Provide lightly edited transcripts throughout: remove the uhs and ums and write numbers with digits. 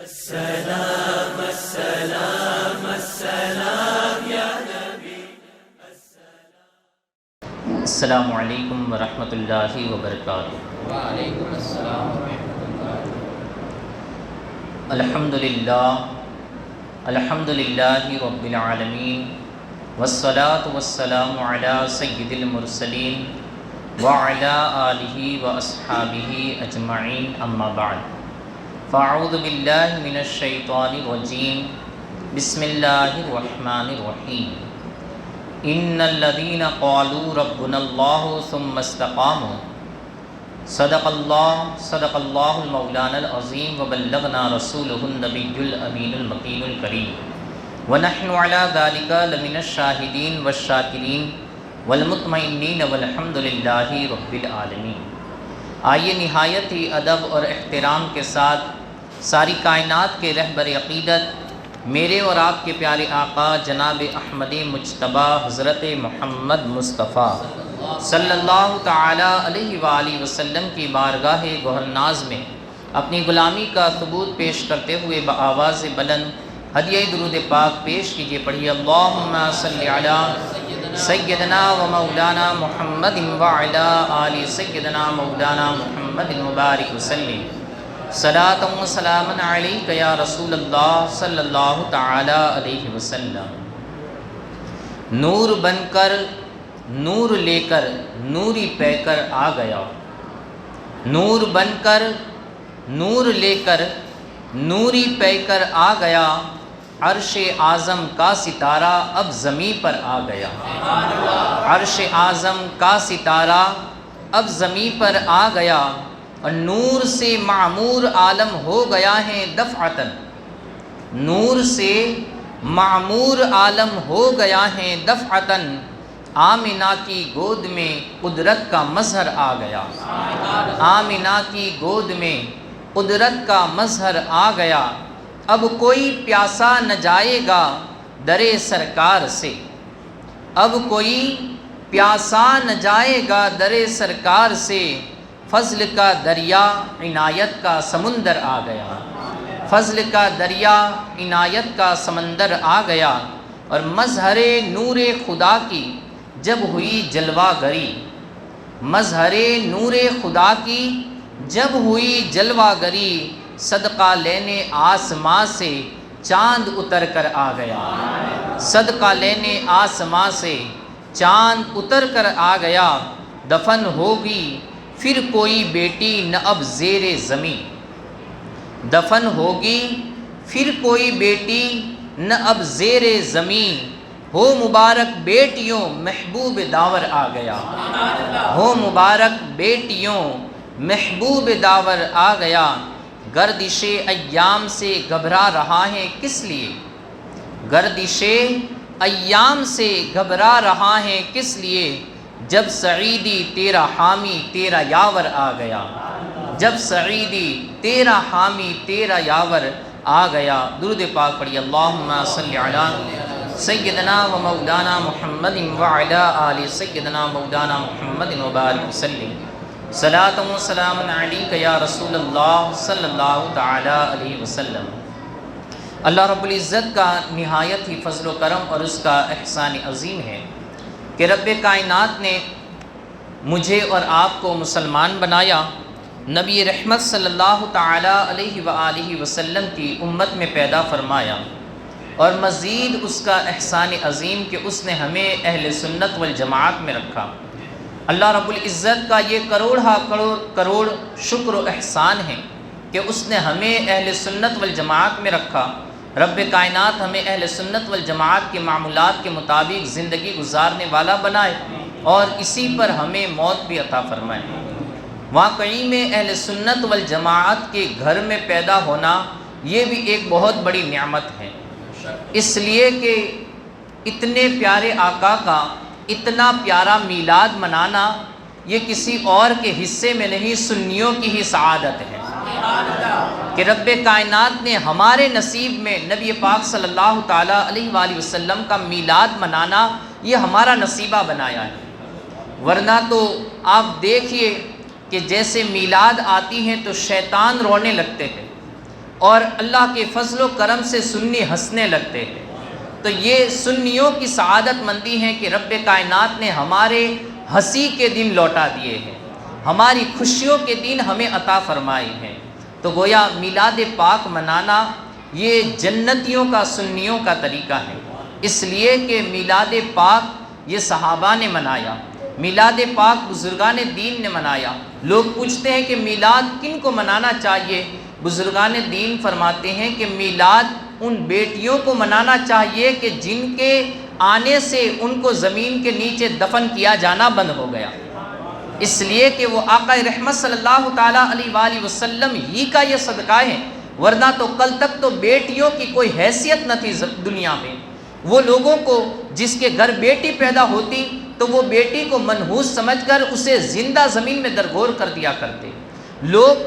السلام السلام السلام یا نبی. السلام علیکم ورحمۃ اللہ وبرکاتہ. وعلیکم السلام ورحمۃ اللہ. الحمد للہ رب العالمین والصلاة والسلام علی سید المرسلین وعلی آلہ واصحابہ اجمعین، اما بعد فاعوذ باللہ من الشیطان الرجیم. بسم اللہ الرحمن الرحیم. ان الذین قالوا ربنا اللہ ثم استقاموا صدق اللہ المولانا العظیم وبلغنا رسولہ النبی الامین المکین الکریم ونحن علی ذلک لمن الشاہدین والشاکرین والمطمئنین والحمد للہ رب العالمین. آئیے نہایت ہی ادب اور احترام کے ساتھ ساری کائنات کے رہبر عقیدت میرے اور آپ کے پیارے آقا جناب احمد مجتبیٰ حضرت محمد مصطفیٰ صلی اللہ تعالی علیہ وآلہ وسلم کی بارگاہ گہرناز میں اپنی غلامی کا ثبوت پیش کرتے ہوئے بآواز بلند ہدیہ درود پاک پیش کیجیے. پڑھیے اللہم صلی علی سیدنا و مولانا محمد وعلی آل سیدنا مولانا محمد مبارک وسلم. صلاۃ و سلام علیک یا رسول اللہ صلی اللہ تعالی علیہ وسلم. نور بن کر نور لے کر نوری پہ کر آ گیا. نور بن کر نور لے کر نوری پہ کر آ گیا. عرش اعظم کا ستارہ اب زمیں پر آ گیا. عرش اعظم کا ستارہ اب زمیں پر آ گیا اور نور سے معمور عالم ہو گیا ہے دفعتاً. نور سے معمور عالم ہو گیا ہے دفعتاً. آمنہ کی گود میں قدرت کا مظہر آ گیا. آمنہ کی گود میں قدرت کا مظہر آ گیا. اب کوئی پیاسا نہ جائے گا در سرکار سے. اب کوئی پیاسا نہ جائے گا در سرکار سے. فضل کا دریا عنایت کا سمندر آ گیا. فضل کا دریا عنایت کا سمندر آ گیا. اور مظہر نور خدا کی جب ہوئی جلوہ گری. مظہر نور خدا کی جب ہوئی جلوہ گری. صدقہ لینے آسماں سے چاند اتر کر آ گیا. صدقہ لینے آسماں سے چاند اتر کر آ گیا. دفن ہوگی پھر کوئی بیٹی نہ اب زیر زمین. دفن ہوگی پھر کوئی بیٹی نہ اب زیر زمین. ہو مبارک بیٹیوں محبوب داور آ گیا. ہو مبارک بیٹیوں محبوب داور آ گیا. گردش ایام سے گھبرا رہا ہے کس لیے. گردش ایام سے گھبرا رہا ہے کس لیے. جب سعیدی تیرا حامی تیرا یاور آ گیا. جب سعیدی تیرا حامی تیرا یاور آ گیا. درود پاک پڑھیے اللہم صلی علی سیدنا و مولانا محمد وعلی آل سیدنا مولانا محمد مبارک وسلم. صلاۃ و سلام علیک یا رسول اللہ صلی اللہ تعالی علیہ وسلم. اللہ رب العزت کا نہایت ہی فضل و کرم اور اس کا احسان عظیم ہے کہ رب کائنات نے مجھے اور آپ کو مسلمان بنایا. نبی رحمت صلی اللہ تعالی علیہ وآلہ وسلم کی امت میں پیدا فرمایا. اور مزید اس کا احسان عظیم کہ اس نے ہمیں اہل سنت والجماعت میں رکھا. اللہ رب العزت کا یہ کروڑ شکر و احسان ہے کہ اس نے ہمیں اہل سنت والجماعت میں رکھا. رب کائنات ہمیں اہل سنت والجماعت کے معمولات کے مطابق زندگی گزارنے والا بنائے اور اسی پر ہمیں موت بھی عطا فرمائے. واقعی میں اہل سنت والجماعت کے گھر میں پیدا ہونا یہ بھی ایک بہت بڑی نعمت ہے. اس لیے کہ اتنے پیارے آقا کا اتنا پیارا میلاد منانا یہ کسی اور کے حصے میں نہیں، سنیوں کی ہی سعادت ہے کہ رب کائنات نے ہمارے نصیب میں نبی پاک صلی اللہ تعالیٰ علیہ وآلہ وسلم کا میلاد منانا یہ ہمارا نصیبہ بنایا ہے. ورنہ تو آپ دیکھیے کہ جیسے میلاد آتی ہیں تو شیطان رونے لگتے ہیں. اور اللہ کے فضل و کرم سے سنی ہنسنے لگتے ہیں۔ تو یہ سنیوں کی سعادت مندی ہے کہ رب کائنات نے ہمارے ہنسی کے دن لوٹا دیے ہیں، ہماری خوشیوں کے دن ہمیں عطا فرمائے ہیں۔ تو گویا میلاد پاک منانا یہ جنتیوں کا، سنیوں کا طریقہ ہے، اس لیے کہ میلاد پاک یہ صحابہ نے منایا، میلاد پاک بزرگان دین نے منایا۔ لوگ پوچھتے ہیں کہ میلاد کن کو منانا چاہیے؟ بزرگان دین فرماتے ہیں کہ میلاد ان بیٹیوں کو منانا چاہیے کہ جن کے آنے سے ان کو زمین کے نیچے دفن کیا جانا بند ہو گیا، اس لیے کہ وہ آقا رحمت صلی اللہ تعالیٰ علیہ وآلہ وسلم ہی کا یہ صدقہ ہے، ورنہ تو کل تک تو بیٹیوں کی کوئی حیثیت نہ تھی دنیا میں۔ وہ لوگوں کو جس کے گھر بیٹی پیدا ہوتی تو وہ بیٹی کو منحوس سمجھ کر اسے زندہ زمین میں درگور کر دیا کرتے۔ لوگ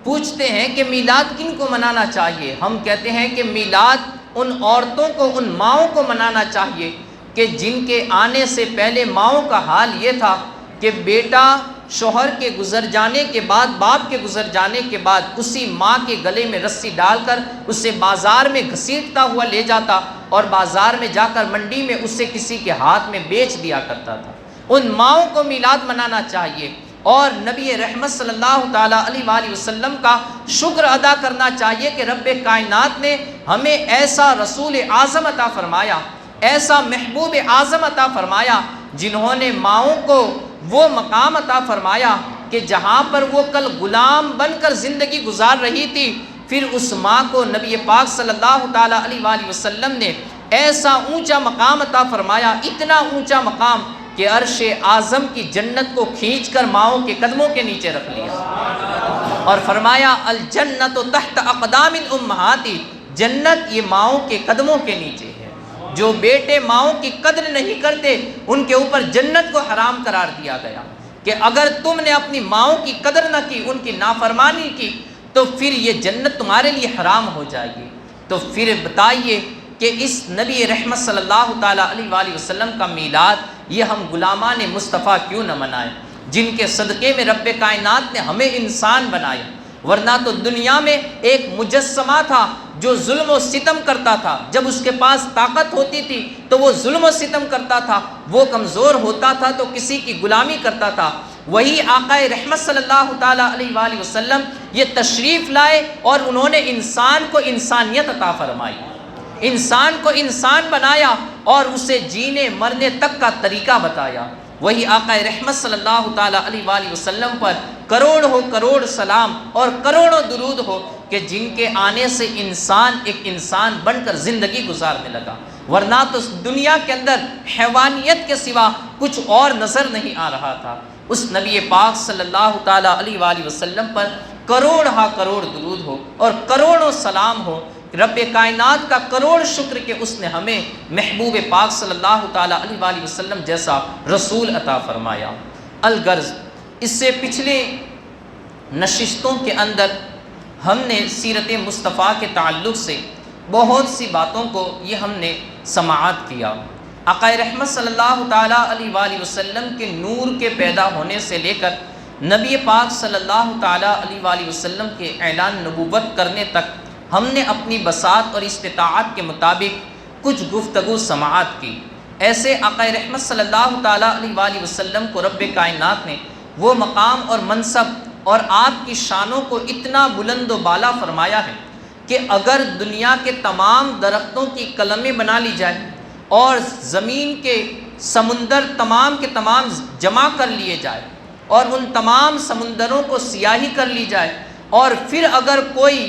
پوچھتے ہیں کہ میلاد کن کو منانا چاہیے؟ ہم کہتے ہیں کہ میلاد ان عورتوں کو، ان ماؤں کو منانا چاہیے کہ جن کے آنے سے پہلے ماؤں کا حال یہ تھا کہ بیٹا شوہر کے گزر جانے کے بعد، باپ کے گزر جانے کے بعد اسی ماں کے گلے میں رسی ڈال کر اسے بازار میں گھسیٹتا ہوا لے جاتا اور بازار میں جا کر منڈی میں اسے کسی کے ہاتھ میں بیچ دیا کرتا تھا۔ ان ماؤں کو میلاد منانا چاہیے اور نبی رحمت صلی اللہ تعالیٰ علیہ وآلہ وسلم کا شکر ادا کرنا چاہیے کہ رب کائنات نے ہمیں ایسا رسول اعظم عطا فرمایا، ایسا محبوب اعظم عطا فرمایا جنہوں نے ماؤں کو وہ مقام عطا فرمایا کہ جہاں پر وہ کل غلام بن کر زندگی گزار رہی تھی، پھر اس ماں کو نبی پاک صلی اللہ تعالیٰ علیہ وآلہ وسلم نے ایسا اونچا مقام عطا فرمایا، اتنا اونچا مقام کہ عرش اعظم کی جنت کو کھینچ کر ماؤں کے قدموں کے نیچے رکھ لیا اور فرمایا الجنت تحت اقدام الامہات، جنت یہ ماؤں کے قدموں کے نیچے ہے۔ جو بیٹے ماؤں کی قدر نہیں کرتے ان کے اوپر جنت کو حرام قرار دیا گیا کہ اگر تم نے اپنی ماؤں کی قدر نہ کی، ان کی نافرمانی کی، تو پھر یہ جنت تمہارے لیے حرام ہو جائے گی۔ تو پھر بتائیے کہ اس نبی رحمت صلی اللہ تعالیٰ علیہ وآلہ وسلم کا میلاد یہ ہم غلامان مصطفیٰ کیوں نہ منائیں، جن کے صدقے میں رب کائنات نے ہمیں انسان بنایا؟ ورنہ تو دنیا میں ایک مجسمہ تھا جو ظلم و ستم کرتا تھا، جب اس کے پاس طاقت ہوتی تھی تو وہ ظلم و ستم کرتا تھا، وہ کمزور ہوتا تھا تو کسی کی غلامی کرتا تھا۔ وہی آقا رحمت صلی اللہ تعالیٰ علیہ وآلہ وسلم یہ تشریف لائے اور انہوں نے انسان کو انسانیت عطا فرمائی، انسان کو انسان بنایا اور اسے جینے مرنے تک کا طریقہ بتایا۔ وہی آقا رحمت صلی اللہ تعالیٰ علیہ وآلہ وسلم پر کروڑ سلام اور کروڑوں درود ہو کہ جن کے آنے سے انسان ایک انسان بن کر زندگی گزارنے لگا، ورنہ تو دنیا کے اندر حیوانیت کے سوا کچھ اور نظر نہیں آ رہا تھا۔ اس نبی پاک صلی اللہ تعالیٰ علیہ وآلہ وسلم پر کروڑ درود ہو اور کروڑوں سلام ہو۔ رب کائنات کا کروڑ شکر کہ اس نے ہمیں محبوب پاک صلی اللہ تعالیٰ علیہ وآلہ وسلم جیسا رسول عطا فرمایا۔ الغرض اس سے پچھلے نشستوں کے اندر ہم نے سیرت مصطفیٰ کے تعلق سے بہت سی باتوں کو یہ ہم نے سماعت کیا۔ آقا رحمت صلی اللہ تعالیٰ علیہ وآلہ وسلم کے نور کے پیدا ہونے سے لے کر نبی پاک صلی اللہ تعالیٰ علیہ وآلہ وسلم کے اعلان نبوت کرنے تک ہم نے اپنی بساط اور استطاعت کے مطابق کچھ گفتگو سماعت کی۔ ایسے آقا رحمت صلی اللہ تعالیٰ علیہ وآلہ وسلم کو رب کائنات نے وہ مقام اور منصب اور آپ کی شانوں کو اتنا بلند و بالا فرمایا ہے کہ اگر دنیا کے تمام درختوں کی قلمیں بنا لی جائے اور زمین کے سمندر تمام کے تمام جمع کر لیے جائے اور ان تمام سمندروں کو سیاہی کر لی جائے اور پھر اگر کوئی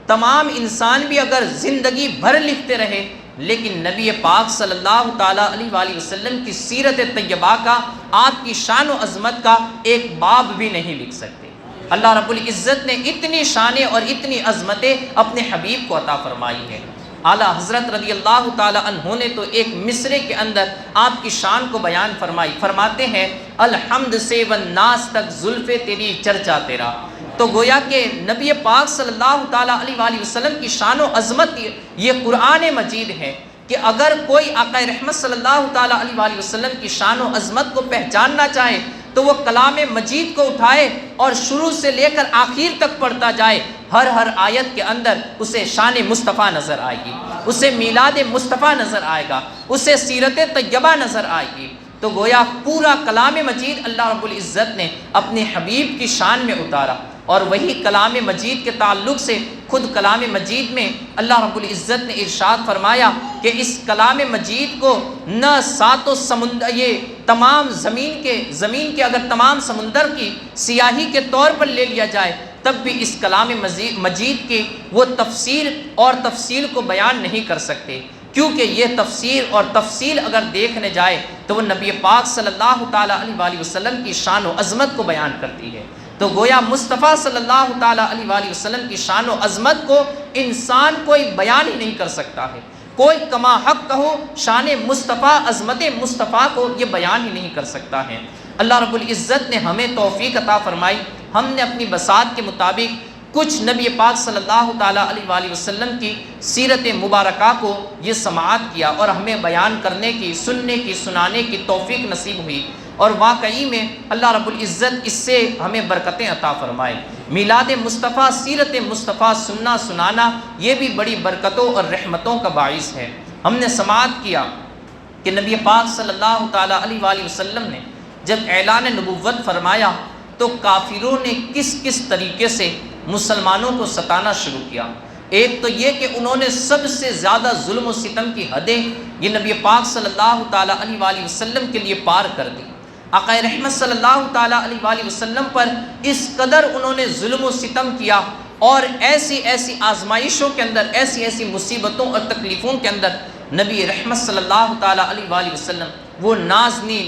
تمام انسان بھی اگر زندگی بھر لکھتے رہے لیکن نبی پاک صلی اللہ تعالیٰ علیہ وآلہ وسلم کی سیرت طیبہ کا، آپ کی شان و عظمت کا ایک باب بھی نہیں لکھ سکتے۔ اللہ رب العزت نے اتنی شانیں اور اتنی عظمتیں اپنے حبیب کو عطا فرمائی ہیں۔ اعلیٰ حضرت رضی اللہ تعالیٰ عنہ نے تو ایک مصرے کے اندر آپ کی شان کو بیان فرمائی، فرماتے ہیں الحمد سے والناس تک زلف تیری چرچا تیرا۔ تو گویا کہ نبی پاک صلی اللہ تعالیٰ علیہ وآلہ وسلم کی شان و عظمت یہ قرآن مجید ہے کہ اگر کوئی آقا رحمت صلی اللہ تعالیٰ علیہ وآلہ وسلم کی شان و عظمت کو پہچاننا چاہے تو وہ کلام مجید کو اٹھائے اور شروع سے لے کر آخر تک پڑھتا جائے، ہر آیت کے اندر اسے شان مصطفیٰ نظر آئے گی، اسے میلاد مصطفیٰ نظر آئے گا، اسے سیرت طیبہ نظر آئے گی۔ تو گویا پورا کلام مجید اللہ رب العزت نے اپنے حبیب کی شان میں اتارا، اور وہی کلام مجید کے تعلق سے خود کلام مجید میں اللہ رب العزت نے ارشاد فرمایا کہ اس کلام مجید کو نہ ساتوں سمندر، یہ تمام زمین کے اگر تمام سمندر کی سیاہی کے طور پر لے لیا جائے تب بھی اس کلام مجید کی وہ تفصیل کو بیان نہیں کر سکتے، کیونکہ یہ تفسیر اور تفصیل اگر دیکھنے جائے تو وہ نبی پاک صلی اللہ تعالیٰ علیہ وآلہ وسلم کی شان و عظمت کو بیان کرتی ہے۔ تو گویا مصطفیٰ صلی اللہ تعالیٰ علیہ وآلہ وسلم کی شان و عظمت کو انسان کوئی بیان ہی نہیں کر سکتا ہے، کوئی کما حق کہو شان مصطفیٰ، عظمت مصطفیٰ کو یہ بیان ہی نہیں کر سکتا ہے۔ اللہ رب العزت نے ہمیں توفیق عطا فرمائی، ہم نے اپنی بساط کے مطابق کچھ نبی پاک صلی اللہ تعالیٰ علیہ وآلہ وسلم کی سیرت مبارکہ کو یہ سماعت کیا، اور ہمیں بیان کرنے کی، سننے کی، سنانے کی توفیق نصیب ہوئی، اور واقعی میں اللہ رب العزت اس سے ہمیں برکتیں عطا فرمائے۔ میلاد مصطفیٰ، سیرت مصطفیٰ سننا سنانا یہ بھی بڑی برکتوں اور رحمتوں کا باعث ہے۔ ہم نے سماعت کیا کہ نبی پاک صلی اللہ تعالیٰ علیہ وآلہ وسلم نے جب اعلان نبوت فرمایا تو کافروں نے کس طریقے سے مسلمانوں کو ستانا شروع کیا۔ ایک تو یہ کہ انہوں نے سب سے زیادہ ظلم و ستم کی حدیں یہ نبی پاک صلی اللہ تعالیٰ علیہ وآلہ وسلم کے لیے پار کر دی۔ آقا رحمت صلی اللہ تعالیٰ علیہ وآلہ وسلم پر اس قدر انہوں نے ظلم و ستم کیا، اور ایسی آزمائشوں کے اندر، ایسی مصیبتوں اور تکلیفوں کے اندر نبی رحمت صلی اللہ تعالیٰ علیہ وآلہ وسلم، وہ نازنی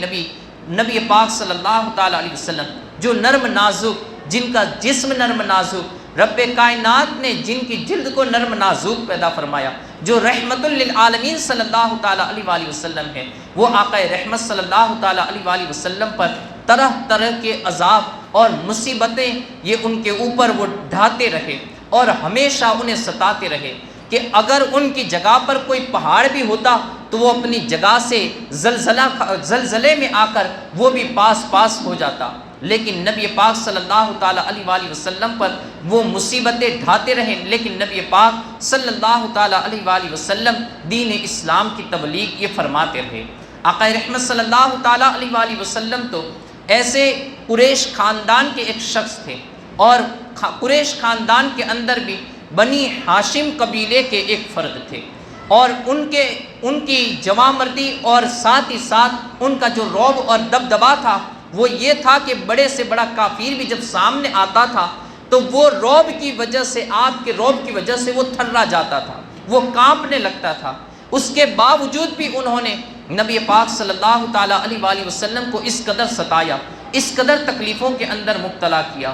نبی پاک صلی اللہ تعالیٰ علیہ وسلم جو نرم نازک، جن کا جسم نرم نازک، رب کائنات نے جن کی جلد کو نرم نازک پیدا فرمایا، جو رحمت للعالمین صلی اللہ تعالیٰ علیہ وآلہ وسلم ہے، وہ آقا رحمت صلی اللہ تعالیٰ علیہ وآلہ وسلم پر طرح کے عذاب اور مصیبتیں یہ ان کے اوپر وہ ڈھاتے رہے، اور ہمیشہ انہیں ستاتے رہے کہ اگر ان کی جگہ پر کوئی پہاڑ بھی ہوتا تو وہ اپنی جگہ سے زلزلے میں آ کر وہ بھی پاس ہو جاتا، لیکن نبی پاک صلی اللہ تعالیٰ علیہ وآلہ وسلم پر وہ مصیبتیں ڈھاتے رہے، لیکن نبی پاک صلی اللہ تعالیٰ علیہ وآلہ وسلم دین اسلام کی تبلیغ یہ فرماتے رہے۔ آقا رحمت صلی اللہ تعالیٰ علیہ وآلہ وسلم تو ایسے قریش خاندان کے ایک شخص تھے، اور قریش خاندان کے اندر بھی بنی ہاشم قبیلے کے ایک فرد تھے، اور ان کی جواں مردی اور ساتھ ہی ساتھ ان کا جو رعب اور دبدبا تھا وہ یہ تھا کہ بڑے سے بڑا کافر بھی جب سامنے آتا تھا تو وہ رعب کی وجہ سے، آپ کے رعب کی وجہ سے وہ تھرا جاتا تھا، وہ کانپنے لگتا تھا۔ اس کے باوجود بھی انہوں نے نبی پاک صلی اللہ تعالیٰ علیہ وآلہ وسلم کو اس قدر ستایا، اس قدر تکلیفوں کے اندر مبتلا کیا،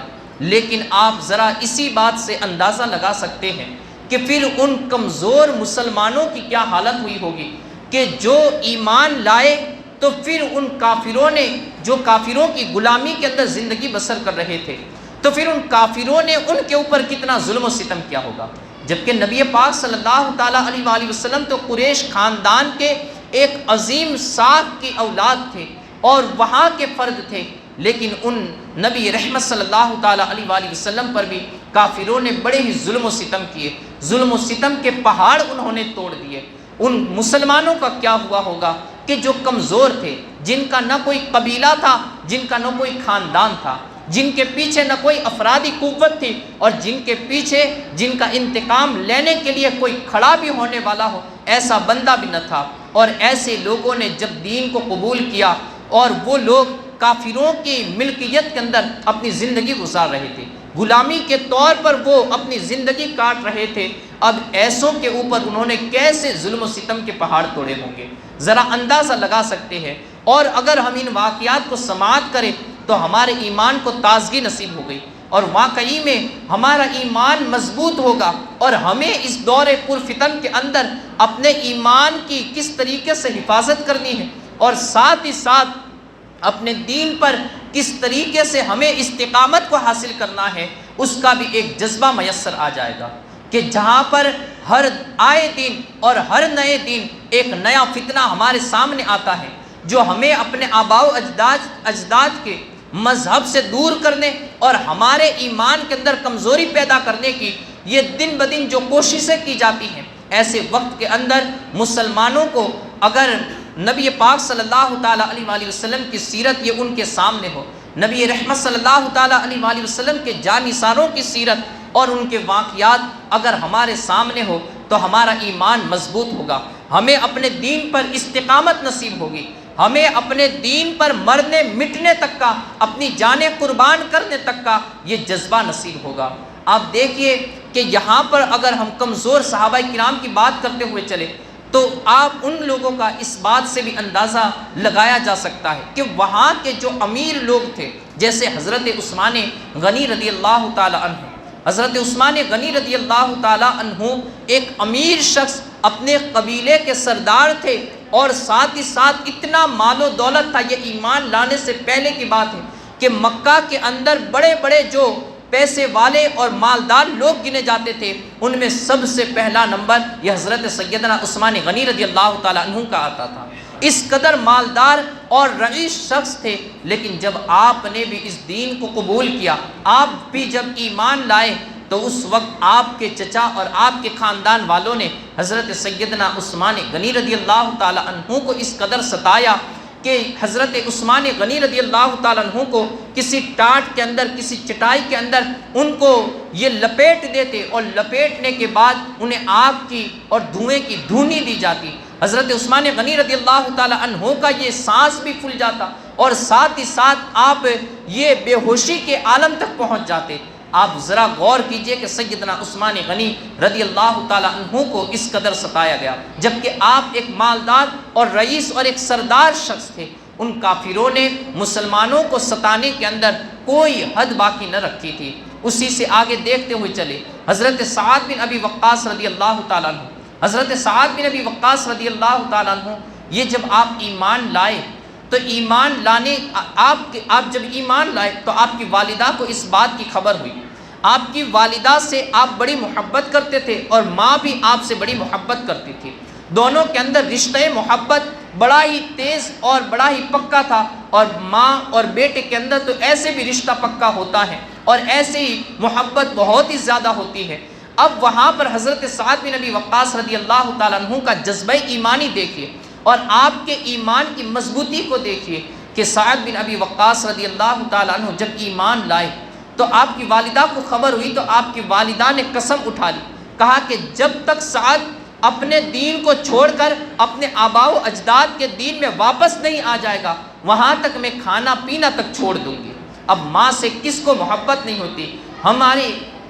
لیکن آپ ذرا اسی بات سے اندازہ لگا سکتے ہیں کہ پھر ان کمزور مسلمانوں کی کیا حالت ہوئی ہوگی کہ جو ایمان لائے تو پھر ان کافروں نے، جو کافروں کی غلامی کے اندر زندگی بسر کر رہے تھے، تو پھر ان کافروں نے ان کے اوپر کتنا ظلم و ستم کیا ہوگا، جبکہ نبی پاک صلی اللہ تعالیٰ علیہ وآلہ وسلم تو قریش خاندان کے ایک عظیم ساکھ کی اولاد تھے اور وہاں کے فرد تھے، لیکن ان نبی رحمت صلی اللہ تعالیٰ علیہ وآلہ وسلم پر بھی کافروں نے بڑے ہی ظلم و ستم کیے، ظلم و ستم کے پہاڑ انہوں نے توڑ دیے۔ ان مسلمانوں کا کیا ہوا ہوگا کہ جو کمزور تھے، جن کا نہ کوئی قبیلہ تھا، جن کا نہ کوئی خاندان تھا، جن کے پیچھے نہ کوئی افرادی قوت تھی، اور جن کے پیچھے جن کا انتقام لینے کے لیے کوئی کھڑا بھی ہونے والا ہو ایسا بندہ بھی نہ تھا، اور ایسے لوگوں نے جب دین کو قبول کیا اور وہ لوگ کافروں کی ملکیت کے اندر اپنی زندگی گزار رہے تھے، غلامی کے طور پر وہ اپنی زندگی کاٹ رہے تھے، اب ایسوں کے اوپر انہوں نے کیسے ظلم و ستم کے پہاڑ توڑے ہوں گے، ذرا اندازہ لگا سکتے ہیں۔ اور اگر ہم ان واقعات کو سماعت کریں تو ہمارے ایمان کو تازگی نصیب ہو گئی، اور واقعی میں ہمارا ایمان مضبوط ہوگا، اور ہمیں اس دور پرفتن کے اندر اپنے ایمان کی کس طریقے سے حفاظت کرنی ہے، اور ساتھ ہی ساتھ اپنے دین پر کس طریقے سے ہمیں استقامت کو حاصل کرنا ہے، اس کا بھی ایک جذبہ میسر آ جائے گا کہ جہاں پر ہر آئے دن اور ہر نئے دن ایک نیا فتنہ ہمارے سامنے آتا ہے جو ہمیں اپنے آباء و اجداد کے مذہب سے دور کرنے اور ہمارے ایمان کے اندر کمزوری پیدا کرنے کی یہ دن بدن جو کوششیں کی جاتی ہیں، ایسے وقت کے اندر مسلمانوں کو اگر نبی پاک صلی اللہ تعالیٰ علیہ وآلہ وسلم کی سیرت یہ ان کے سامنے ہو، نبی رحمت صلی اللہ تعالیٰ علیہ وآلہ وسلم کے جانثاروں کی سیرت اور ان کے واقعات اگر ہمارے سامنے ہو تو ہمارا ایمان مضبوط ہوگا، ہمیں اپنے دین پر استقامت نصیب ہوگی، ہمیں اپنے دین پر مرنے مٹنے تک کا، اپنی جانیں قربان کرنے تک کا یہ جذبہ نصیب ہوگا۔ آپ دیکھیے کہ یہاں پر اگر ہم کمزور صحابہ کرام کی بات کرتے ہوئے چلے تو آپ ان لوگوں کا اس بات سے بھی اندازہ لگایا جا سکتا ہے کہ وہاں کے جو امیر لوگ تھے، جیسے حضرت عثمان غنی رضی اللہ تعالیٰ عنہ، حضرت عثمان غنی رضی اللہ تعالیٰ عنہ ایک امیر شخص، اپنے قبیلے کے سردار تھے، اور ساتھ ہی ساتھ اتنا مال و دولت تھا۔ یہ ایمان لانے سے پہلے کی بات ہے کہ مکہ کے اندر بڑے بڑے جو پیسے والے اور مالدار لوگ گنے جاتے تھے، ان میں سب سے پہلا نمبر یہ حضرت سیدنا عثمان غنی رضی اللہ تعالیٰ عنہ کا آتا تھا۔ اس قدر مالدار اور رئیس شخص تھے، لیکن جب آپ نے بھی اس دین کو قبول کیا، آپ بھی جب ایمان لائے، تو اس وقت آپ کے چچا اور آپ کے خاندان والوں نے حضرت سیدنا عثمان غنی رضی اللہ تعالیٰ عنہ کو اس قدر ستایا کہ حضرت عثمان غنی رضی اللہ تعالیٰ عنہ کو کسی ٹاٹ کے اندر، کسی چٹائی کے اندر ان کو یہ لپیٹ دیتے، اور لپیٹنے کے بعد انہیں آگ کی اور دھوئیں کی دھونی دی جاتی۔ حضرت عثمان غنی رضی اللہ تعالیٰ عنہ کا یہ سانس بھی پھول جاتا، اور ساتھ ہی ساتھ آپ یہ بے ہوشی کے عالم تک پہنچ جاتے۔ آپ ذرا غور کیجئے کہ سیدنا عثمان غنی رضی اللہ تعالیٰ عنہ کو اس قدر ستایا گیا، جبکہ آپ ایک مالدار اور رئیس اور ایک سردار شخص تھے۔ ان کافروں نے مسلمانوں کو ستانے کے اندر کوئی حد باقی نہ رکھی تھی۔ اسی سے آگے دیکھتے ہوئے چلے، حضرت سعد بن ابی وقاص رضی اللہ تعالیٰ عنہ، حضرت سعد بن ابی وقاص رضی اللہ تعالیٰ عنہ، یہ جب آپ ایمان لائے تو ایمان لانے آپ جب ایمان لائے تو آپ کی والدہ کو اس بات کی خبر ہوئی۔ آپ کی والدہ سے آپ بڑی محبت کرتے تھے اور ماں بھی آپ سے بڑی محبت کرتی تھی۔ دونوں کے اندر رشتہ محبت بڑا ہی تیز اور بڑا ہی پکا تھا، اور ماں اور بیٹے کے اندر تو ایسے بھی رشتہ پکا ہوتا ہے اور ایسے ہی محبت بہت ہی زیادہ ہوتی ہے۔ اب وہاں پر حضرت سعد بن ابی وقاص رضی اللہ تعالیٰ عنہ کا جذبہ ایمانی دیکھیے اور آپ کے ایمان کی مضبوطی کو دیکھیے کہ سعد بن ابی وقاص رضی اللہ تعالیٰ عنہ جب ایمان لائے تو آپ کی والدہ کو خبر ہوئی، تو آپ کی والدہ نے قسم اٹھا لی، کہا کہ جب تک سعد اپنے دین کو چھوڑ کر اپنے آباء و اجداد کے دین میں واپس نہیں آ جائے گا، وہاں تک میں کھانا پینا تک چھوڑ دوں گی۔ اب ماں سے کس کو محبت نہیں ہوتی؟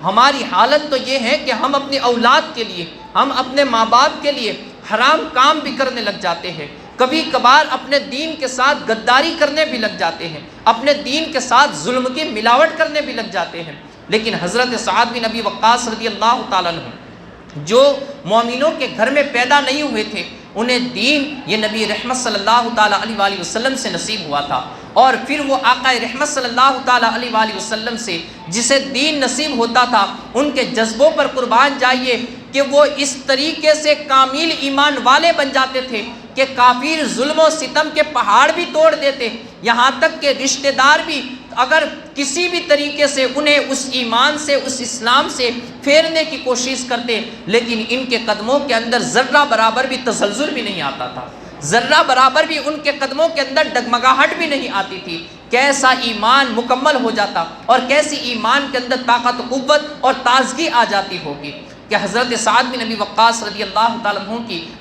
ہماری حالت تو یہ ہے کہ ہم اپنی اولاد کے لیے، ہم اپنے ماں باپ کے لیے حرام کام بھی کرنے لگ جاتے ہیں، کبھی کبھار اپنے دین کے ساتھ غداری کرنے بھی لگ جاتے ہیں، اپنے دین کے ساتھ ظلم کی ملاوٹ کرنے بھی لگ جاتے ہیں۔ لیکن حضرت سعد بن ابی وقاص رضی اللہ تعالیٰ عنہ جو مومنوں کے گھر میں پیدا نہیں ہوئے تھے، انہیں دین یہ نبی رحمت صلی اللہ تعالیٰ علیہ وآلہ وسلم سے نصیب ہوا تھا، اور پھر وہ آقا رحمت صلی اللہ تعالیٰ علیہ وآلہ وسلم سے جسے دین نصیب ہوتا تھا، ان کے جذبوں پر قربان جائیے کہ وہ اس طریقے سے کامل ایمان والے بن جاتے تھے کہ کافر ظلم و ستم کے پہاڑ بھی توڑ دیتے، یہاں تک کہ رشتہ دار بھی اگر کسی بھی طریقے سے انہیں اس ایمان سے، اس اسلام سے پھیرنے کی کوشش کرتے، لیکن ان کے قدموں کے اندر ذرہ برابر بھی تزلزل بھی نہیں آتا تھا، ذرہ برابر بھی ان کے قدموں کے اندر ڈگمگاہٹ بھی نہیں آتی تھی۔ کیسا ایمان مکمل ہو جاتا اور کیسی ایمان کے اندر طاقت و قوت اور تازگی آ جاتی ہوگی کہ حضرت سعد بن ابی وقاص رضی اللہ تعالیٰ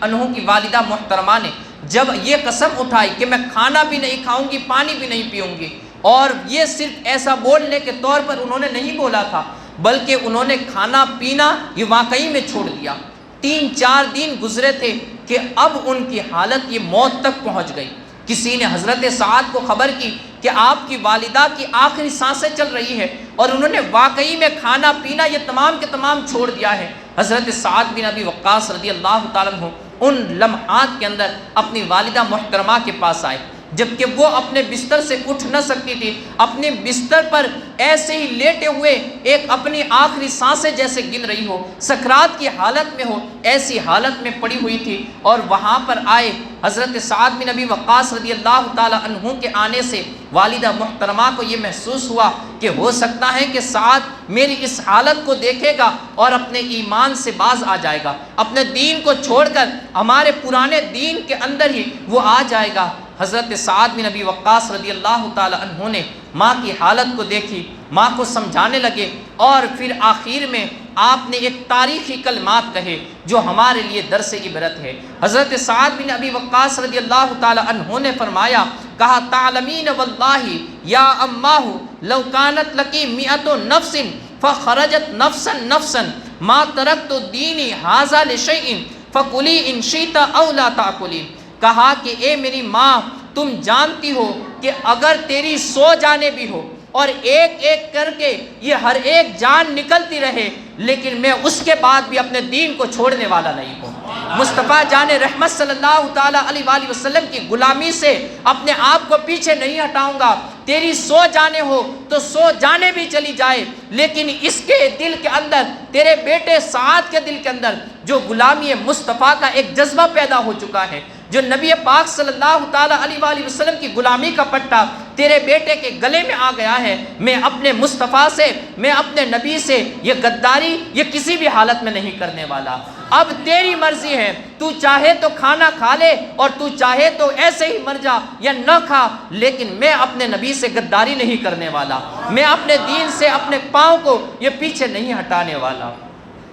عنہ کی والدہ محترمہ نے جب یہ قسم اٹھائی کہ میں کھانا بھی نہیں کھاؤں گی، پانی بھی نہیں پیوں گی، اور یہ صرف ایسا بولنے کے طور پر انہوں نے نہیں بولا تھا، بلکہ انہوں نے کھانا پینا یہ واقعی میں چھوڑ دیا۔ 3-4 دن گزرے تھے کہ اب ان کی حالت یہ موت تک پہنچ گئی۔ کسی نے حضرت سعد کو خبر کی کہ آپ کی والدہ کی آخری سانسیں چل رہی ہے، اور انہوں نے واقعی میں کھانا پینا یہ تمام کے تمام چھوڑ دیا ہے۔ حضرت سعد بن ابی وقاص رضی اللہ تعالیٰ عنہ ان لمحات کے اندر اپنی والدہ محترمہ کے پاس آئے، جبکہ وہ اپنے بستر سے اٹھ نہ سکتی تھی، اپنے بستر پر ایسے ہی لیٹے ہوئے ایک اپنی آخری سانسیں جیسے گن رہی ہو، سکرات کی حالت میں ہو، ایسی حالت میں پڑی ہوئی تھی۔ اور وہاں پر آئے حضرت سعد بن ابی وقاص رضی اللہ تعالی عنہ کے آنے سے والدہ محترمہ کو یہ محسوس ہوا کہ ہو سکتا ہے کہ سعد میری اس حالت کو دیکھے گا اور اپنے ایمان سے باز آ جائے گا، اپنے دین کو چھوڑ کر ہمارے پرانے دین کے اندر ہی وہ آ جائے گا۔ حضرت سعد بن ابی وقاص رضی اللہ تعالی عنہ نے ماں کی حالت کو دیکھی، ماں کو سمجھانے لگے، اور پھر آخر میں آپ نے ایک تاریخی کلمات کہے جو ہمارے لیے درس عبرت ہے۔ حضرت سعد بن ابی وقاص رضی اللہ تعالی عنہ نے فرمایا، کہا تعلمین واللہ یا اماہ لو کانت لکی مئۃ نفس فخرجت نفسا نفسا ما ترکت دینی ھذا لشیء فکلی ان شئت او لا تاکلی۔ کہا کہ اے میری ماں، تم جانتی ہو کہ اگر تیری 100 جانیں بھی ہو اور ایک ایک کر کے یہ ہر ایک جان نکلتی رہے، لیکن میں اس کے بعد بھی اپنے دین کو چھوڑنے والا نہیں ہوں۔ مصطفیٰ جان رحمت صلی اللہ تعالیٰ علیہ وآلہ وسلم کی غلامی سے اپنے آپ کو پیچھے نہیں ہٹاؤں گا۔ تیری 100 جانیں ہو تو 100 جانیں بھی چلی جائے، لیکن اس کے دل کے اندر، تیرے بیٹے سعد کے دل کے اندر جو غلامی مصطفیٰ کا ایک جذبہ پیدا ہو چکا ہے، جو نبی پاک صلی اللہ تعالیٰ علیہ وآلہ وسلم کی غلامی کا پٹا تیرے بیٹے کے گلے میں آ گیا ہے، میں اپنے مصطفیٰ سے، میں اپنے نبی سے یہ غداری یہ کسی بھی حالت میں نہیں کرنے والا۔ اب تیری مرضی ہے، تو چاہے تو کھانا کھا لے اور تو چاہے تو ایسے ہی مر جا یا نہ کھا، لیکن میں اپنے نبی سے غداری نہیں کرنے والا، میں اپنے دین سے اپنے پاؤں کو یہ پیچھے نہیں ہٹانے والا۔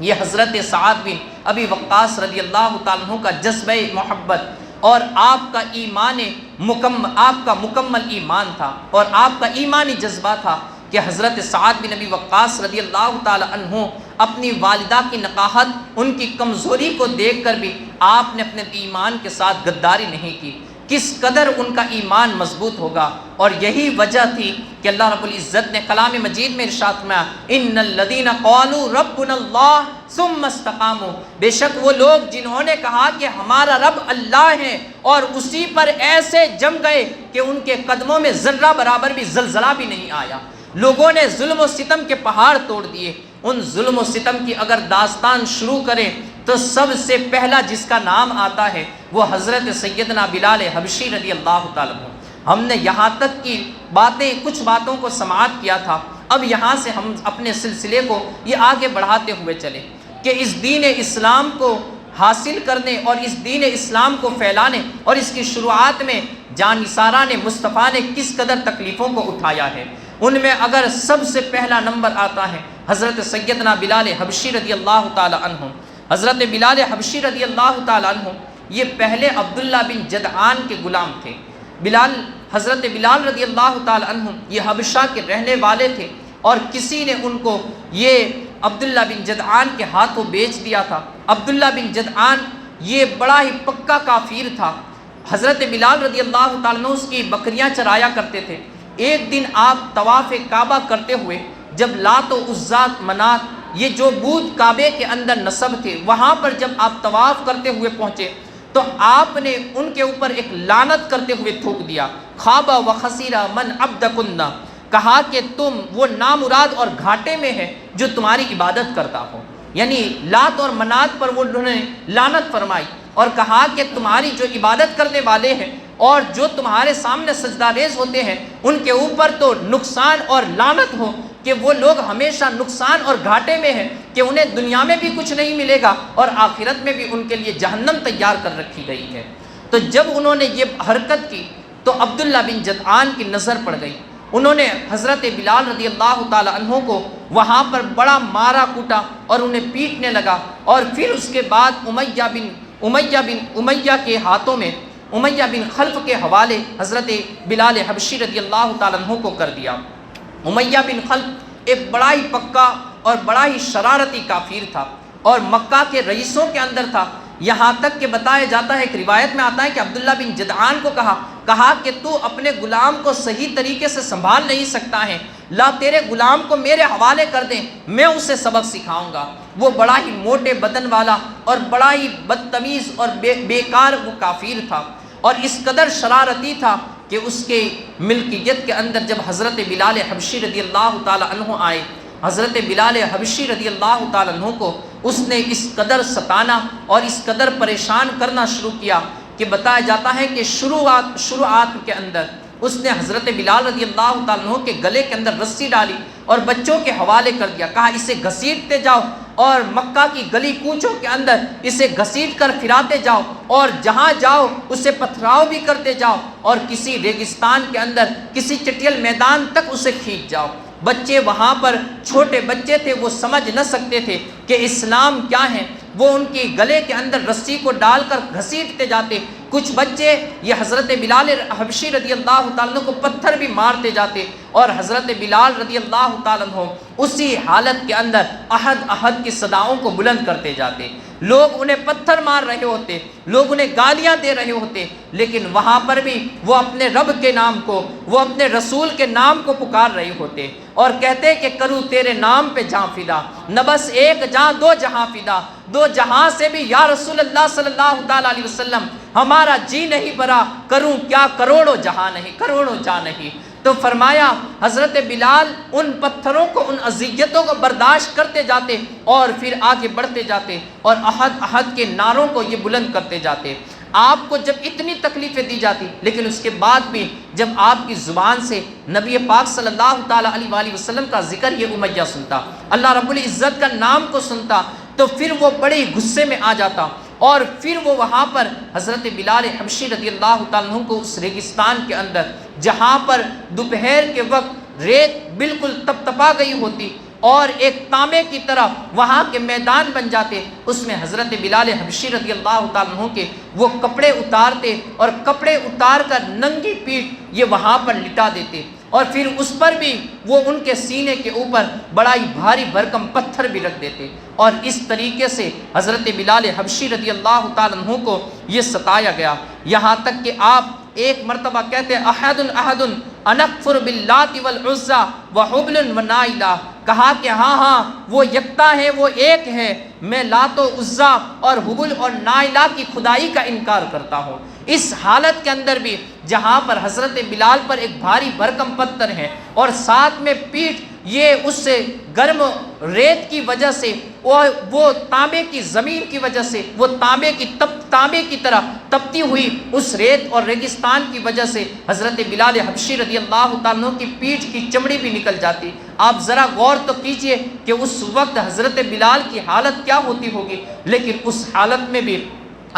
یہ حضرت سعد بن ابی وقاص رضی اللہ تعالیٰ عنہ کا جذبہ محبت اور آپ کا مکمل ایمان تھا، اور آپ کا ایمانی جذبہ تھا کہ حضرت سعد بن ابی وقاص رضی اللہ تعالی عنہ اپنی والدہ کی نقاہت، ان کی کمزوری کو دیکھ کر بھی آپ نے اپنے ایمان کے ساتھ غداری نہیں کی۔ کس قدر ان کا ایمان مضبوط ہوگا، اور یہی وجہ تھی کہ اللہ رب العزت نے کلام مجید میں ارشاد فرمایا، ان الذین قالوا ربنا اللہ ثم استقاموا، بے شک وہ لوگ جنہوں نے کہا کہ ہمارا رب اللہ ہے اور اسی پر ایسے جم گئے کہ ان کے قدموں میں ذرہ برابر بھی زلزلہ بھی نہیں آیا۔ لوگوں نے ظلم و ستم کے پہاڑ توڑ دیے۔ ان ظلم و ستم کی اگر داستان شروع کریں تو سب سے پہلا جس کا نام آتا ہے وہ حضرت سیدنا بلال حبشی رضی اللہ تعالیٰ عنہ۔ ہم نے یہاں تک کی باتیں، کچھ باتوں کو سماعت کیا تھا، اب یہاں سے ہم اپنے سلسلے کو یہ آگے بڑھاتے ہوئے چلیں کہ اس دین اسلام کو حاصل کرنے اور اس دین اسلام کو پھیلانے اور اس کی شروعات میں جانثارہ نے، مصطفیٰ نے کس قدر تکلیفوں کو اٹھایا ہے۔ ان میں اگر سب سے پہلا نمبر آتا ہے حضرت سیدنا بلال حبشی رضی اللہ تعالی عنہ۔ حضرت بلال حبشی رضی اللہ تعالی عنہ یہ پہلے عبداللہ بن جدعان کے غلام تھے۔ حضرت بلال رضی اللہ تعالی عنہ یہ حبشہ کے رہنے والے تھے، اور کسی نے ان کو یہ عبداللہ بن جدعان کے ہاتھوں بیچ دیا تھا۔ عبداللہ بن جدعان یہ بڑا ہی پکا کافر تھا۔ حضرت بلال رضی اللہ تعالیٰ عنہ اس کی بکریاں چرایا کرتے تھے۔ ایک دن آپ طواف کعبہ کرتے ہوئے جب لات و عزا منات یہ جو بت کعبے کے اندر نصب تھے وہاں پر جب آپ طواف کرتے ہوئے پہنچے تو آپ نے ان کے اوپر ایک لعنت کرتے ہوئے تھوک دیا، خابا و خسیرہ من عبدکن، کہا کہ تم وہ نامراد اور گھاٹے میں ہے جو تمہاری عبادت کرتا ہو۔ یعنی لات اور منات پر وہ انہوں نے لعنت فرمائی اور کہا کہ تمہاری جو عبادت کرنے والے ہیں اور جو تمہارے سامنے سجدہ ریز ہوتے ہیں ان کے اوپر تو نقصان اور لعنت ہو کہ وہ لوگ ہمیشہ نقصان اور گھاٹے میں ہیں، کہ انہیں دنیا میں بھی کچھ نہیں ملے گا اور آخرت میں بھی ان کے لیے جہنم تیار کر رکھی گئی ہے۔ تو جب انہوں نے یہ حرکت کی تو عبداللہ بن جدعان کی نظر پڑ گئی۔ انہوں نے حضرت بلال رضی اللہ تعالی عنہ کو وہاں پر بڑا مارا کوٹا اور انہیں پیٹنے لگا، اور پھر اس کے بعد امیہ کے ہاتھوں میں، امیہ بن خلف کے حوالے حضرت بلال حبشی رضی اللہ تعالی عنہ کو کر دیا۔ امیہ بن خلف ایک بڑا ہی پکا اور بڑا ہی شرارتی کافر تھا اور مکہ کے رئیسوں کے اندر تھا، یہاں تک کہ بتایا جاتا ہے، ایک روایت میں آتا ہے کہ عبداللہ بن جدعان کو کہا کہ تو اپنے غلام کو صحیح طریقے سے سنبھال نہیں سکتا ہے، لا تیرے غلام کو میرے حوالے کر دیں، میں اسے سبق سکھاؤں گا۔ وہ بڑا ہی موٹے بدن والا اور بڑا ہی بدتمیز اور بیکار وہ کافر تھا، اور اس قدر شرارتی تھا کہ اس کے ملکیت کے اندر جب حضرت بلال حبشی رضی اللہ تعالی عنہ آئے، حضرت بلال حبشی رضی اللہ تعالی عنہ کو اس نے اس قدر ستانا اور اس قدر پریشان کرنا شروع کیا کہ بتایا جاتا ہے کہ شروعات کے اندر اس نے حضرت بلال رضی اللہ تعالیٰ عنہ کے گلے کے اندر رسی ڈالی اور بچوں کے حوالے کر دیا، کہا اسے گھسیٹتے جاؤ اور مکہ کی گلی کوچوں کے اندر اسے گھسیٹ کر پھراتے جاؤ اور جہاں جاؤ اسے پتھراؤ بھی کرتے جاؤ اور کسی ریگستان کے اندر کسی چٹیل میدان تک اسے کھینچ جاؤ۔ بچے وہاں پر چھوٹے بچے تھے، وہ سمجھ نہ سکتے تھے کہ اسلام کیا ہے، وہ ان کے گلے کے اندر رسی کو ڈال کر گھسیٹتے جاتے۔ کچھ بچے یہ حضرت بلال حبشی رضی اللہ تعالیٰ عنہ کو پتھر بھی مارتے جاتے اور حضرت بلال رضی اللہ تعالیٰ عنہ اسی حالت کے اندر احد احد کی صداؤں کو بلند کرتے جاتے۔ لوگ انہیں پتھر مار رہے ہوتے، لوگ انہیں گالیاں دے رہے ہوتے، لیکن وہاں پر بھی وہ اپنے رب کے نام کو، وہ اپنے رسول کے نام کو پکار رہے ہوتے اور کہتے کہ کروں تیرے نام پہ جاں فدا، نہ بس ایک جاں دو جہاں فدا، دو جہاں سے بھی یا رسول اللہ صلی اللہ تعالیٰ علیہ وسلم ہمارا جی نہیں بھرا، کروں کیا کروڑوں جہاں نہیں، کروڑوں جاں نہیں۔ تو فرمایا حضرت بلال ان پتھروں کو، ان اذیتوں کو برداشت کرتے جاتے اور پھر آگے بڑھتے جاتے اور احد احد کے نعروں کو یہ بلند کرتے جاتے۔ آپ کو جب اتنی تکلیفیں دی جاتی لیکن اس کے بعد بھی جب آپ کی زبان سے نبی پاک صلی اللہ تعالیٰ علیہ وآلہ وسلم کا ذکر یہ امیہ سنتا، اللہ رب العزت کا نام کو سنتا، تو پھر وہ بڑے غصے میں آ جاتا اور پھر وہ وہاں پر حضرت بلال حبشی رضی اللہ تعالیٰ عنہ کو اس ریگستان کے اندر جہاں پر دوپہر کے وقت ریت بالکل تپتپا گئی ہوتی اور ایک تانبے کی طرح وہاں کے میدان بن جاتے، اس میں حضرت بلال حبشی رضی اللہ تعالیٰ عنہ کے وہ کپڑے اتارتے اور کپڑے اتار کر ننگی پیٹھ یہ وہاں پر لٹا دیتے اور پھر اس پر بھی وہ ان کے سینے کے اوپر بڑا ہی بھاری بھرکم پتھر بھی رکھ دیتے اور اس طریقے سے حضرت بلال حبشی رضی اللہ تعالیٰ عنہ کو یہ ستایا گیا، یہاں تک کہ آپ ایک مرتبہ کہتے احد احد انکفر باللات والعزی وحبل ونائلہ، کہا کہ ہاں وہ یکتا ہے، وہ ایک ہے، میں لات و عزی اور حبل اور نائلہ کی خدائی کا انکار کرتا ہوں۔ اس حالت کے اندر بھی جہاں پر حضرت بلال پر ایک بھاری بھرکم پتھر ہے اور ساتھ میں پیٹھ یہ اس سے گرم ریت کی وجہ سے وہ تانبے کی زمین کی وجہ سے وہ تانبے کی طرح تپتی ہوئی اس ریت اور ریگستان کی وجہ سے حضرت بلال حبشی رضی اللہ تعالیٰ عنہ کی پیٹھ کی چمڑی بھی نکل جاتی۔ آپ ذرا غور تو کیجئے کہ اس وقت حضرت بلال کی حالت کیا ہوتی ہوگی، لیکن اس حالت میں بھی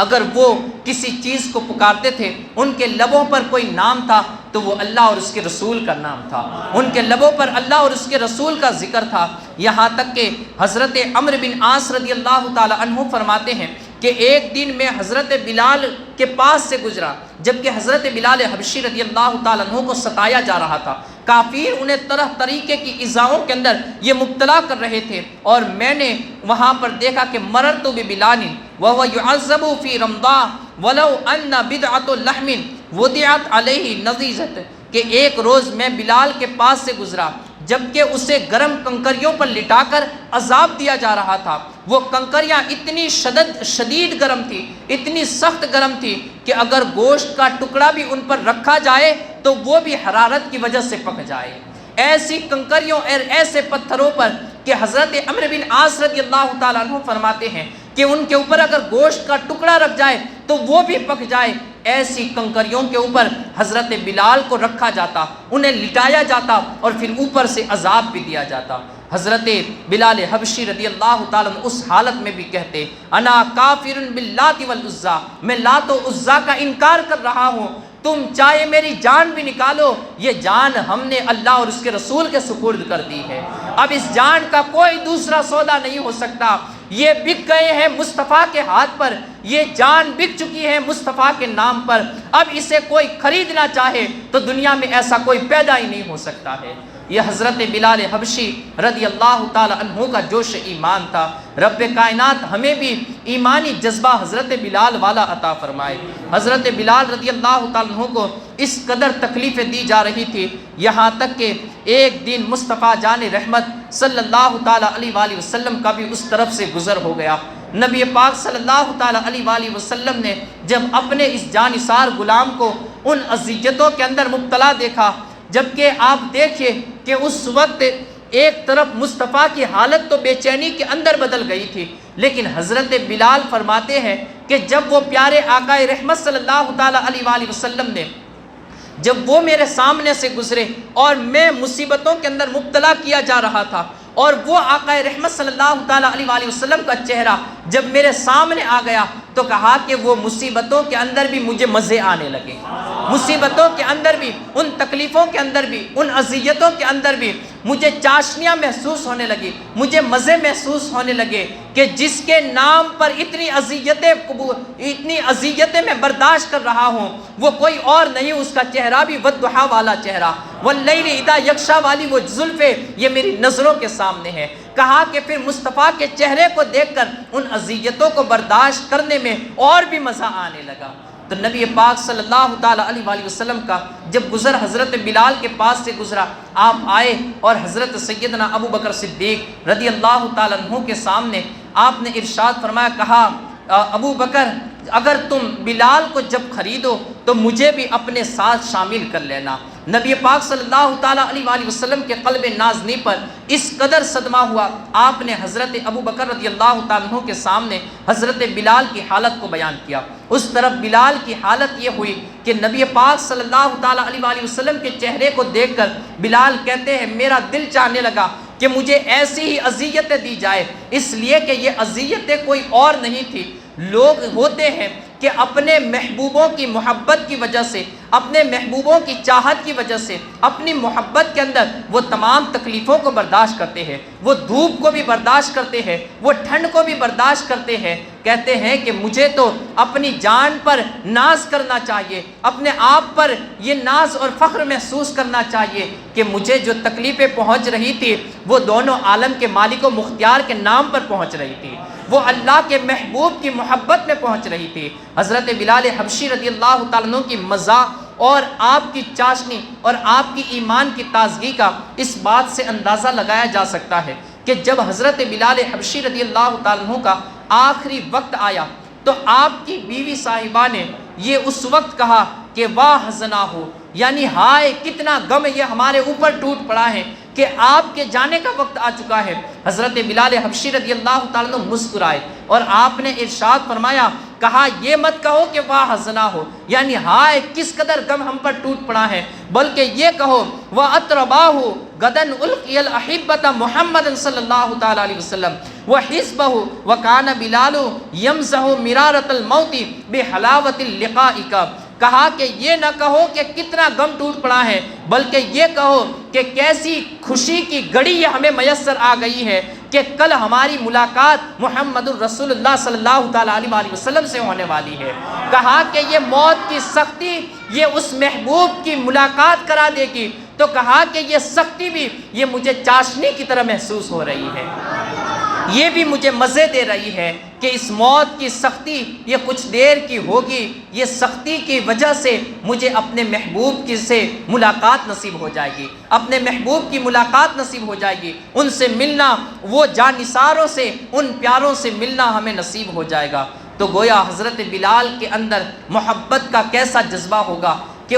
اگر وہ کسی چیز کو پکارتے تھے، ان کے لبوں پر کوئی نام تھا تو وہ اللہ اور اس کے رسول کا نام تھا، ان کے لبوں پر اللہ اور اس کے رسول کا ذکر تھا۔ یہاں تک کہ حضرت عمرو بن عاص رضی اللہ تعالی عنہ فرماتے ہیں کہ ایک دن میں حضرت بلال کے پاس سے گزرا جبکہ حضرت بلال حبشی رضی اللہ تعالیٰ عنہ کو ستایا جا رہا تھا، کافر انہیں طرح طریقے کی ایذاؤں کے اندر یہ مبتلا کر رہے تھے اور میں نے وہاں پر دیکھا کہ مررت ببلال وهو يعذب في رمضاء ولو ان بدعۃ لحم وضعت علیہ نضیزۃ، کہ ایک روز میں بلال کے پاس سے گزرا جبکہ اسے گرم کنکریوں پر لٹا کر عذاب دیا جا رہا تھا۔ وہ کنکریاں اتنی شدید گرم تھی، اتنی سخت گرم تھی کہ اگر گوشت کا ٹکڑا بھی ان پر رکھا جائے تو وہ بھی حرارت کی وجہ سے پک جائے۔ ایسی کنکریوں اور ایسے پتھروں پر کہ حضرت عمرو بن عاص رضی اللہ تعالیٰ عنہ فرماتے ہیں کہ ان کے اوپر اگر گوشت کا ٹکڑا رکھ جائے تو وہ بھی پک جائے، ایسی کنکریوں کے اوپر حضرت بلال کو رکھا جاتا، انہیں لٹایا جاتا اور پھر اوپر سے عذاب بھی دیا جاتا۔ حضرت بلال حبشی رضی اللہ تعالیٰ عنہ اس حالت میں بھی کہتے انا کافر باللات والعزی، میں لات و عزی کا انکار کر رہا ہوں، تم چاہے میری جان بھی نکالو، یہ جان ہم نے اللہ اور اس کے رسول کے سپرد کر دی ہے، اب اس جان کا کوئی دوسرا سودا نہیں ہو سکتا، یہ بک گئے ہیں مصطفیٰ کے ہاتھ پر، یہ جان بک چکی ہے مصطفیٰ کے نام پر، اب اسے کوئی خریدنا چاہے تو دنیا میں ایسا کوئی پیدا ہی نہیں ہو سکتا ہے۔ یہ حضرت بلال حبشی رضی اللہ تعالی عنہ کا جوش ایمان تھا۔ رب کائنات ہمیں بھی ایمانی جذبہ حضرت بلال والا عطا فرمائے۔ حضرت بلال رضی اللہ تعالی عنہ کو اس قدر تکلیفیں دی جا رہی تھی، یہاں تک کہ ایک دن مصطفیٰ جان رحمت صلی اللہ تعالی علیہ وآلہ وسلم کا بھی اس طرف سے گزر ہو گیا۔ نبی پاک صلی اللہ تعالی علیہ وآلہ وسلم نے جب اپنے اس جانثار غلام کو ان اذیتوں کے اندر مبتلا دیکھا، جبکہ آپ دیکھیے کہ اس وقت ایک طرف مصطفیٰ کی حالت تو بے چینی کے اندر بدل گئی تھی، لیکن حضرت بلال فرماتے ہیں کہ جب وہ پیارے آقا رحمت صلی اللہ تعالیٰ علیہ وآلہ وسلم نے جب وہ میرے سامنے سے گزرے اور میں مصیبتوں کے اندر مبتلا کیا جا رہا تھا، اور وہ آقا رحمت صلی اللہ تعالیٰ علیہ وآلہ وسلم کا چہرہ جب میرے سامنے آ گیا تو کہا کہ وہ مصیبتوں کے اندر بھی مجھے مزے آنے لگے، مصیبتوں کے اندر بھی، ان تکلیفوں کے اندر بھی، ان اذیتوں کے اندر بھی مجھے چاشنیاں محسوس ہونے لگی، مجھے مزے محسوس ہونے لگے کہ جس کے نام پر اتنی اذیتیں میں برداشت کر رہا ہوں وہ کوئی اور نہیں، اس کا چہرہ بھی والضحیٰ والا چہرہ، واللیل اذا یغشی والی وہ زلفیں یہ میری نظروں کے سامنے ہے۔ کہا کہ پھر مصطفیٰ کے چہرے کو دیکھ کر ان اذیتوں کو برداشت کرنے میں اور بھی مزہ آنے لگا۔ تو نبی پاک صلی اللہ تعالیٰ علیہ وآلہ وسلم کا جب گزر حضرت بلال کے پاس سے گزرا، آپ آئے اور حضرت سیدنا ابو بکر صدیق رضی اللہ تعالیٰ عنہ کے سامنے آپ نے ارشاد فرمایا، کہا ابو بکر اگر تم بلال کو جب خریدو تو مجھے بھی اپنے ساتھ شامل کر لینا۔ نبی پاک صلی اللہ تعالیٰ علیہ وآلہ وسلم کے قلب نازنی پر اس قدر صدمہ ہوا، آپ نے حضرت ابو بکر رضی اللہ تعالیٰ عنہ کے سامنے حضرت بلال کی حالت کو بیان کیا۔ اس طرف بلال کی حالت یہ ہوئی کہ نبی پاک صلی اللہ تعالیٰ علیہ وآلہ وسلم کے چہرے کو دیکھ کر بلال کہتے ہیں میرا دل چاہنے لگا کہ مجھے ایسی ہی اذیتیں دی جائے، اس لیے کہ یہ اذیتیں کوئی اور نہیں تھی۔ لوگ ہوتے ہیں کہ اپنے محبوبوں کی محبت کی وجہ سے، اپنے محبوبوں کی چاہت کی وجہ سے، اپنی محبت کے اندر وہ تمام تکلیفوں کو برداشت کرتے ہیں، وہ دھوپ کو بھی برداشت کرتے ہیں، وہ ٹھنڈ کو بھی برداشت کرتے ہیں، کہتے ہیں کہ مجھے تو اپنی جان پر ناز کرنا چاہیے، اپنے آپ پر یہ ناز اور فخر محسوس کرنا چاہیے کہ مجھے جو تکلیفیں پہنچ رہی تھی وہ دونوں عالم کے مالک و مختار کے نام پر پہنچ رہی تھی، وہ اللہ کے محبوب کی محبت میں پہنچ رہی تھی۔ حضرت بلال حبشی رضی اللہ تعالیٰ عنہ کی مزہ اور آپ کی چاشنی اور آپ کی ایمان کی تازگی کا اس بات سے اندازہ لگایا جا سکتا ہے کہ جب حضرت بلال حبشی رضی اللہ تعالیٰ عنہ کا آخری وقت آیا تو آپ کی بیوی صاحبہ نے یہ اس وقت کہا کہ واہ حزنا ہو، یعنی ہائے کتنا غم یہ ہمارے اوپر ٹوٹ پڑا ہے کہ آپ کے جانے کا وقت آ چکا ہے۔ حضرت بلال حبشی رضی اللہ تعالیٰ عنہ مسکرائے اور آپ نے ارشاد فرمایا، کہا یہ مت کہو کہ واہ حزنا ہو، یعنی ہائے کس قدر غم ہم پر ٹوٹ پڑا ہے، بلکہ یہ کہو وَأَتْرَبَاهُ غَدًا أُلْقِيَ الْأَحِبَّةَ محمد صلی اللہ تعالیٰ علیہ وسلم وَحِزْبَهُ وَكَانَ بِلَالُ يَمْزَحُ مِرَارَةَ الْمَوْتِ بِحَلَاوَةِ اللِّقَاءِ۔ کہا کہ یہ نہ کہو کہ کتنا غم ٹوٹ پڑا ہے، بلکہ یہ کہو کہ کیسی خوشی کی گھڑی یہ ہمیں میسر آ گئی ہے کہ کل ہماری ملاقات محمد الرسول اللہ صلی اللہ تعالیٰ علیہ وسلم سے ہونے والی ہے۔ کہا کہ یہ موت کی سختی یہ اس محبوب کی ملاقات کرا دے گی، تو کہا کہ یہ سختی بھی یہ مجھے چاشنی کی طرح محسوس ہو رہی ہے، یہ بھی مجھے مزے دے رہی ہے کہ اس موت کی سختی یہ کچھ دیر کی ہوگی، یہ سختی کی وجہ سے مجھے اپنے محبوب کی سے ملاقات نصیب ہو جائے گی، اپنے محبوب کی ملاقات نصیب ہو جائے گی، ان سے ملنا، وہ جانثاروں سے، ان پیاروں سے ملنا ہمیں نصیب ہو جائے گا۔ تو گویا حضرت بلال کے اندر محبت کا کیسا جذبہ ہوگا کہ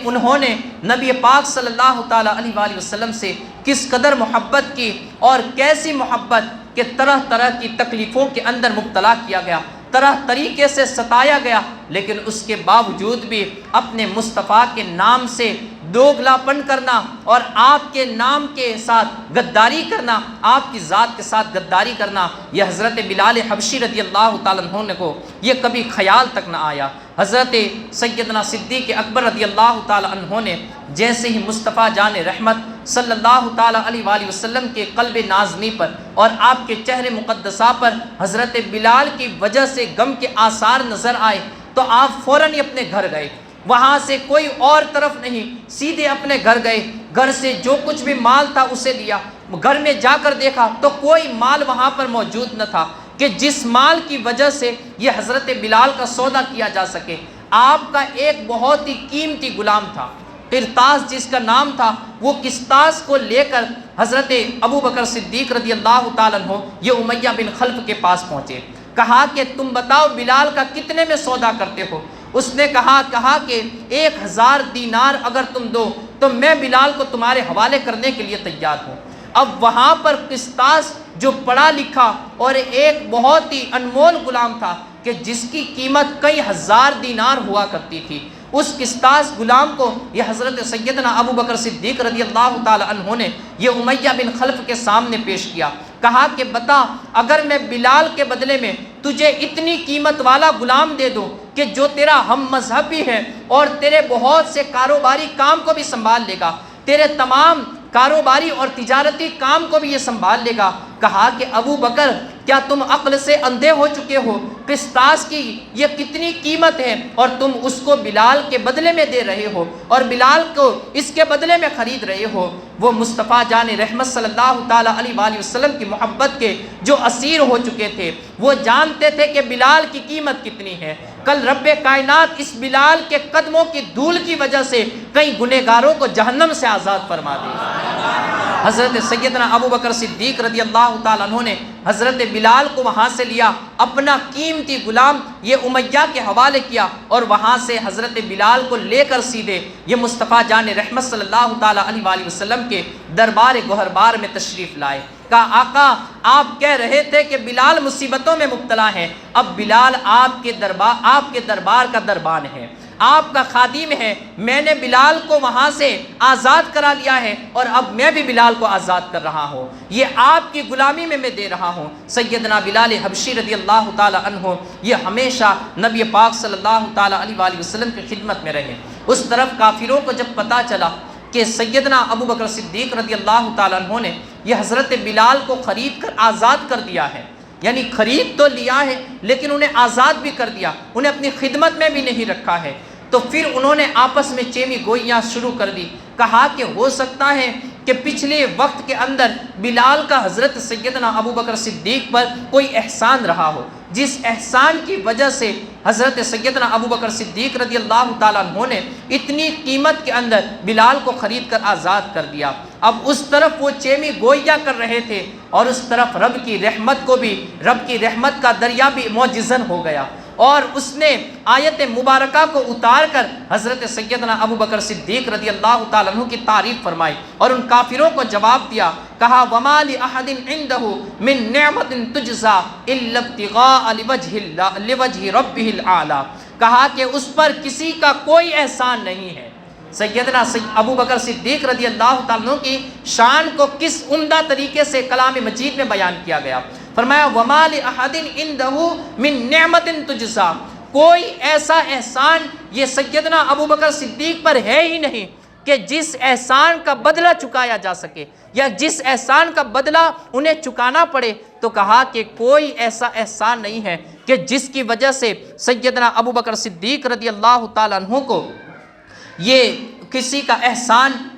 انہوں نے نبی پاک صلی اللہ تعالیٰ علیہ وآلہ وسلم سے کس قدر محبت کی، اور کیسی محبت کہ طرح طرح کی تکلیفوں کے اندر مبتلا کیا گیا، طرح طریقے سے ستایا گیا، لیکن اس کے باوجود بھی اپنے مصطفیٰ کے نام سے دوگلا پن کرنا اور آپ کے نام کے ساتھ غداری کرنا، آپ کی ذات کے ساتھ غداری کرنا، یہ حضرت بلال حبشی رضی اللہ تعالیٰ عنہ کو یہ کبھی خیال تک نہ آیا۔ حضرت سیدنا صدیق اکبر رضی اللہ تعالیٰ عنہ نے جیسے ہی مصطفیٰ جان رحمت صلی اللہ تعالیٰ علیہ وآلہ وسلم کے قلب نازنی پر اور آپ کے چہرے مقدسہ پر حضرت بلال کی وجہ سے غم کے آثار نظر آئے تو آپ فوراً ہی اپنے گھر گئے، وہاں سے کوئی اور طرف نہیں، سیدھے اپنے گھر گئے، گھر سے جو کچھ بھی مال تھا اسے دیا، گھر میں جا کر دیکھا تو کوئی مال وہاں پر موجود نہ تھا کہ جس مال کی وجہ سے یہ حضرت بلال کا سودا کیا جا سکے۔ آپ کا ایک بہت ہی قیمتی غلام تھا، قرطاس جس کا نام تھا، وہ قسطاس کو لے کر حضرت ابو بکر صدیق رضی اللہ تعالیٰ عنہ یہ امیہ بن خلف کے پاس پہنچے، کہا کہ تم بتاؤ بلال کا کتنے میں سودا کرتے ہو؟ اس نے کہا کہ 1000 دینار اگر تم دو تو میں بلال کو تمہارے حوالے کرنے کے لیے تیار ہوں۔ اب وہاں پر قسطاس جو پڑھا لکھا اور ایک بہت ہی انمول غلام تھا کہ جس کی قیمت کئی 1000 دینار ہوا کرتی تھی، اس قسطاس غلام کو یہ حضرت سیدنا ابو بکر صدیق رضی اللہ تعالی عنہ نے یہ امیہ بن خلف کے سامنے پیش کیا، کہا کہ بتا اگر میں بلال کے بدلے میں تجھے اتنی قیمت والا غلام دے دوں کہ جو تیرا ہم مذہب بھی ہے اور تیرے بہت سے کاروباری کام کو بھی سنبھال لے گا، تیرے تمام کاروباری اور تجارتی کام کو بھی یہ سنبھال لے گا۔ کہا کہ ابو بکر کیا تم عقل سے اندھے ہو چکے ہو؟ قسطاس کی یہ کتنی قیمت ہے اور تم اس کو بلال کے بدلے میں دے رہے ہو اور بلال کو اس کے بدلے میں خرید رہے ہو۔ وہ مصطفیٰ جان رحمت صلی اللہ تعالیٰ علیہ وآلہ وسلم کی محبت کے جو اسیر ہو چکے تھے، وہ جانتے تھے کہ بلال کی قیمت کتنی ہے۔ کل رب کائنات اس بلال کے قدموں کی دھول کی وجہ سے کئی گنہگاروں کو جہنم سے آزاد فرما دے۔ حضرت سیدنا ابو بکر صدیق رضی اللہ تعالیٰ عنہ نے حضرت بلال کو وہاں سے لیا، اپنا قیمتی غلام یہ امیہ کے حوالے کیا اور وہاں سے حضرت بلال کو لے کر سیدھے یہ مصطفیٰ جان رحمت صلی اللہ تعالیٰ علیہ وآلہ وسلم کے دربار گوہربار میں تشریف لائے۔ کہا آقا آپ کہہ رہے تھے کہ بلال مصیبتوں میں مبتلا ہے، اب بلال آپ کے دربار کا دربان ہے، آپ کا خادم ہے، میں نے بلال کو وہاں سے آزاد کرا لیا ہے اور اب میں بھی بلال کو آزاد کر رہا ہوں، یہ آپ کی غلامی میں دے رہا ہوں۔ سیدنا بلال حبشی رضی اللہ تعالی عنہ یہ ہمیشہ نبی پاک صلی اللہ تعالی علیہ وآلہ وسلم کی خدمت میں رہے۔ اس طرف کافروں کو جب پتہ چلا کہ سیدنا ابو بکر صدیق رضی اللہ تعالی عنہ نے یہ حضرت بلال کو خرید کر آزاد کر دیا ہے، یعنی خرید تو لیا ہے لیکن انہیں آزاد بھی کر دیا، انہیں اپنی خدمت میں بھی نہیں رکھا ہے، تو پھر انہوں نے آپس میں چیمی گوئیاں شروع کر دی۔ کہا کہ ہو سکتا ہے کہ پچھلے وقت کے اندر بلال کا حضرت سیدنا ابو بکر صدیق پر کوئی احسان رہا ہو، جس احسان کی وجہ سے حضرت سیدنا ابو بکر صدیق رضی اللہ تعالیٰ عنہ نے اتنی قیمت کے اندر بلال کو خرید کر آزاد کر دیا۔ اب اس طرف وہ چیمی گوئیاں کر رہے تھے اور اس طرف رب کی رحمت کا دریا بھی معجزن ہو گیا، اور اس نے آیت مبارکہ کو اتار کر حضرت سیدنا ابو بکر صدیق رضی اللہ تعالیٰ عنہ کی تعریف فرمائی اور ان کافروں کو جواب دیا۔ کہا وَمَا لِأَحَدٍ عِنْدَهُ مِن نِعْمَةٍ تُجْزَى إِلَّا ابْتِغَاءَ لِوَجْهِ رَبِّهِ الْأَعْلَى، کہا کہ اس پر کسی کا کوئی احسان نہیں ہے۔ سیدنا ابو بکر صدیق رضی اللہ تعالیٰ عنہ کی شان کو کس عمدہ طریقے سے کلام مجید میں بیان کیا گیا۔ فرمایا وَمَا لِأَحَدٍ عِنْدَهُ مِن نِعْمَةٍ تُجْزَى، کوئی ایسا احسان یہ سیدنا ابو بکر صدیق پر ہے ہی نہیں کہ جس احسان کا بدلہ چکایا جا سکے یا جس احسان کا بدلہ انہیں چکانا پڑے، تو کہا کہ کوئی ایسا احسان نہیں ہے کہ جس کی وجہ سے سیدنا ابو بکر صدیق رضی اللہ تعالیٰ عنہ کو یہ کسی کا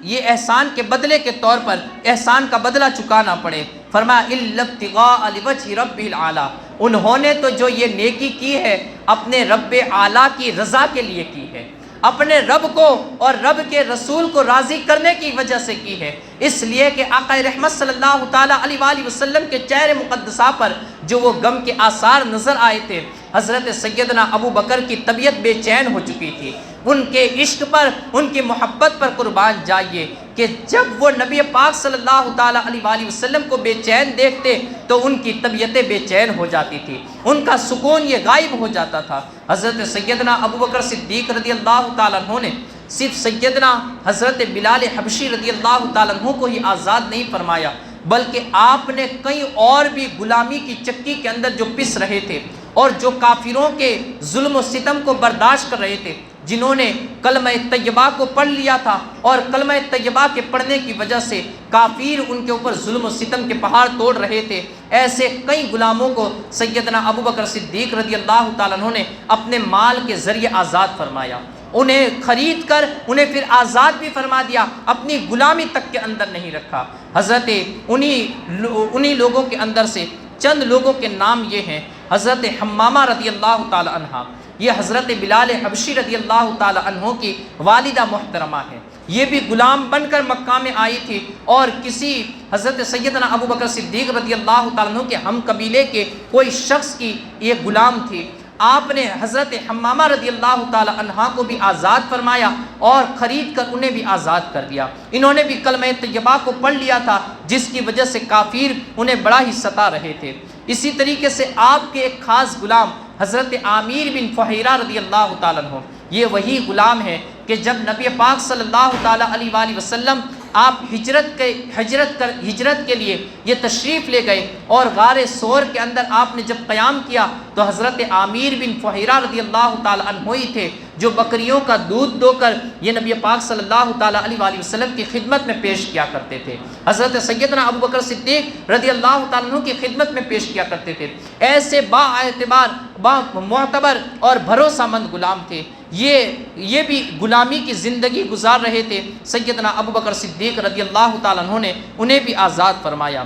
یہ احسان کے بدلے کے طور پر احسان کا بدلہ چکانا پڑے۔ فرمایا اِلَّا ابْتِغَاءَ لِوَجْهِ رَبِّهِ الْأَعْلَى، انہوں نے تو جو یہ نیکی کی ہے اپنے رب اعلیٰ کی رضا کے لیے کی ہے، اپنے رب کو اور رب کے رسول کو راضی کرنے کی وجہ سے کی ہے، اس لیے کہ آقا رحمت صلی اللہ تعالیٰ علیہ وآلہ وسلم کے چہرے مقدسہ پر جو وہ غم کے آثار نظر آئے تھے، حضرت سیدنا ابو بکر کی طبیعت بے چین ہو چکی تھی۔ ان کے عشق پر، ان کی محبت پر قربان جائیے کہ جب وہ نبی پاک صلی اللہ تعالیٰ علیہ وآلہ وسلم کو بے چین دیکھتے تو ان کی طبیعتیں بے چین ہو جاتی تھی، ان کا سکون یہ غائب ہو جاتا تھا۔ حضرت سیدنا ابو بکر صدیق رضی اللہ تعالیٰ عنہ نے صرف سیدنا حضرت بلال حبشی رضی اللہ تعالیٰ عنہ کو ہی آزاد نہیں فرمایا، بلکہ آپ نے کئی اور بھی غلامی کی چکی کے اندر جو پس رہے تھے اور جو کافروں کے ظلم و ستم کو برداشت کر رہے تھے، جنہوں نے کلمہ طیبہ کو پڑھ لیا تھا اور کلمہ طیبہ کے پڑھنے کی وجہ سے کافر ان کے اوپر ظلم و ستم کے پہاڑ توڑ رہے تھے، ایسے کئی غلاموں کو سیدنا ابو بکر صدیق رضی اللہ تعالیٰ عنہ نے اپنے مال کے ذریعے آزاد فرمایا، انہیں خرید کر انہیں پھر آزاد بھی فرما دیا، اپنی غلامی تک کے اندر نہیں رکھا۔ حضرت انہی لوگوں کے اندر سے چند لوگوں کے نام یہ ہیں۔ حضرت حمامہ رضی اللہ تعالی عنہ، یہ حضرت بلال حبشی رضی اللہ تعالی عنہ کی والدہ محترمہ ہے، یہ بھی غلام بن کر مکہ میں آئی تھی اور کسی حضرت سیدنا ابو بکر صدیق رضی اللہ تعالیٰ عنہ کے ہم قبیلے کے کوئی شخص کی یہ غلام تھی۔ آپ نے حضرت حمامہ رضی اللہ تعالی عنہا کو بھی آزاد فرمایا اور خرید کر انہیں بھی آزاد کر دیا۔ انہوں نے بھی کلمہ طیبہ کو پڑھ لیا تھا، جس کی وجہ سے کافر انہیں بڑا ہی ستا رہے تھے۔ اسی طریقے سے آپ کے ایک خاص غلام حضرت عامر بن فہیرہ رضی اللہ تعالیٰ عنہ، یہ وہی غلام ہے کہ جب نبی پاک صلی اللہ تعالیٰ علیہ وآلہ وسلم آپ ہجرت کے لیے یہ تشریف لے گئے اور غار ثور کے اندر آپ نے جب قیام کیا تو حضرت عامر بن فہیرہ رضی اللہ تعالیٰ عنہ ہی تھے جو بکریوں کا دودھ دو کر یہ نبی پاک صلی اللہ تعالیٰ علیہ وآلہ وسلم کی خدمت میں پیش کیا کرتے تھے۔ حضرت سیدنا ابو بکر صدیق رضی اللہ تعالیٰ عنہ کی خدمت میں پیش کیا کرتے تھے۔ ایسے با اعتبار، با معتبر اور بھروسہ مند غلام تھے۔ یہ بھی غلامی کی زندگی گزار رہے تھے۔ سیدنا ابو بکر صدیق رضی اللہ تعالیٰ عنہ نے انہیں بھی آزاد فرمایا۔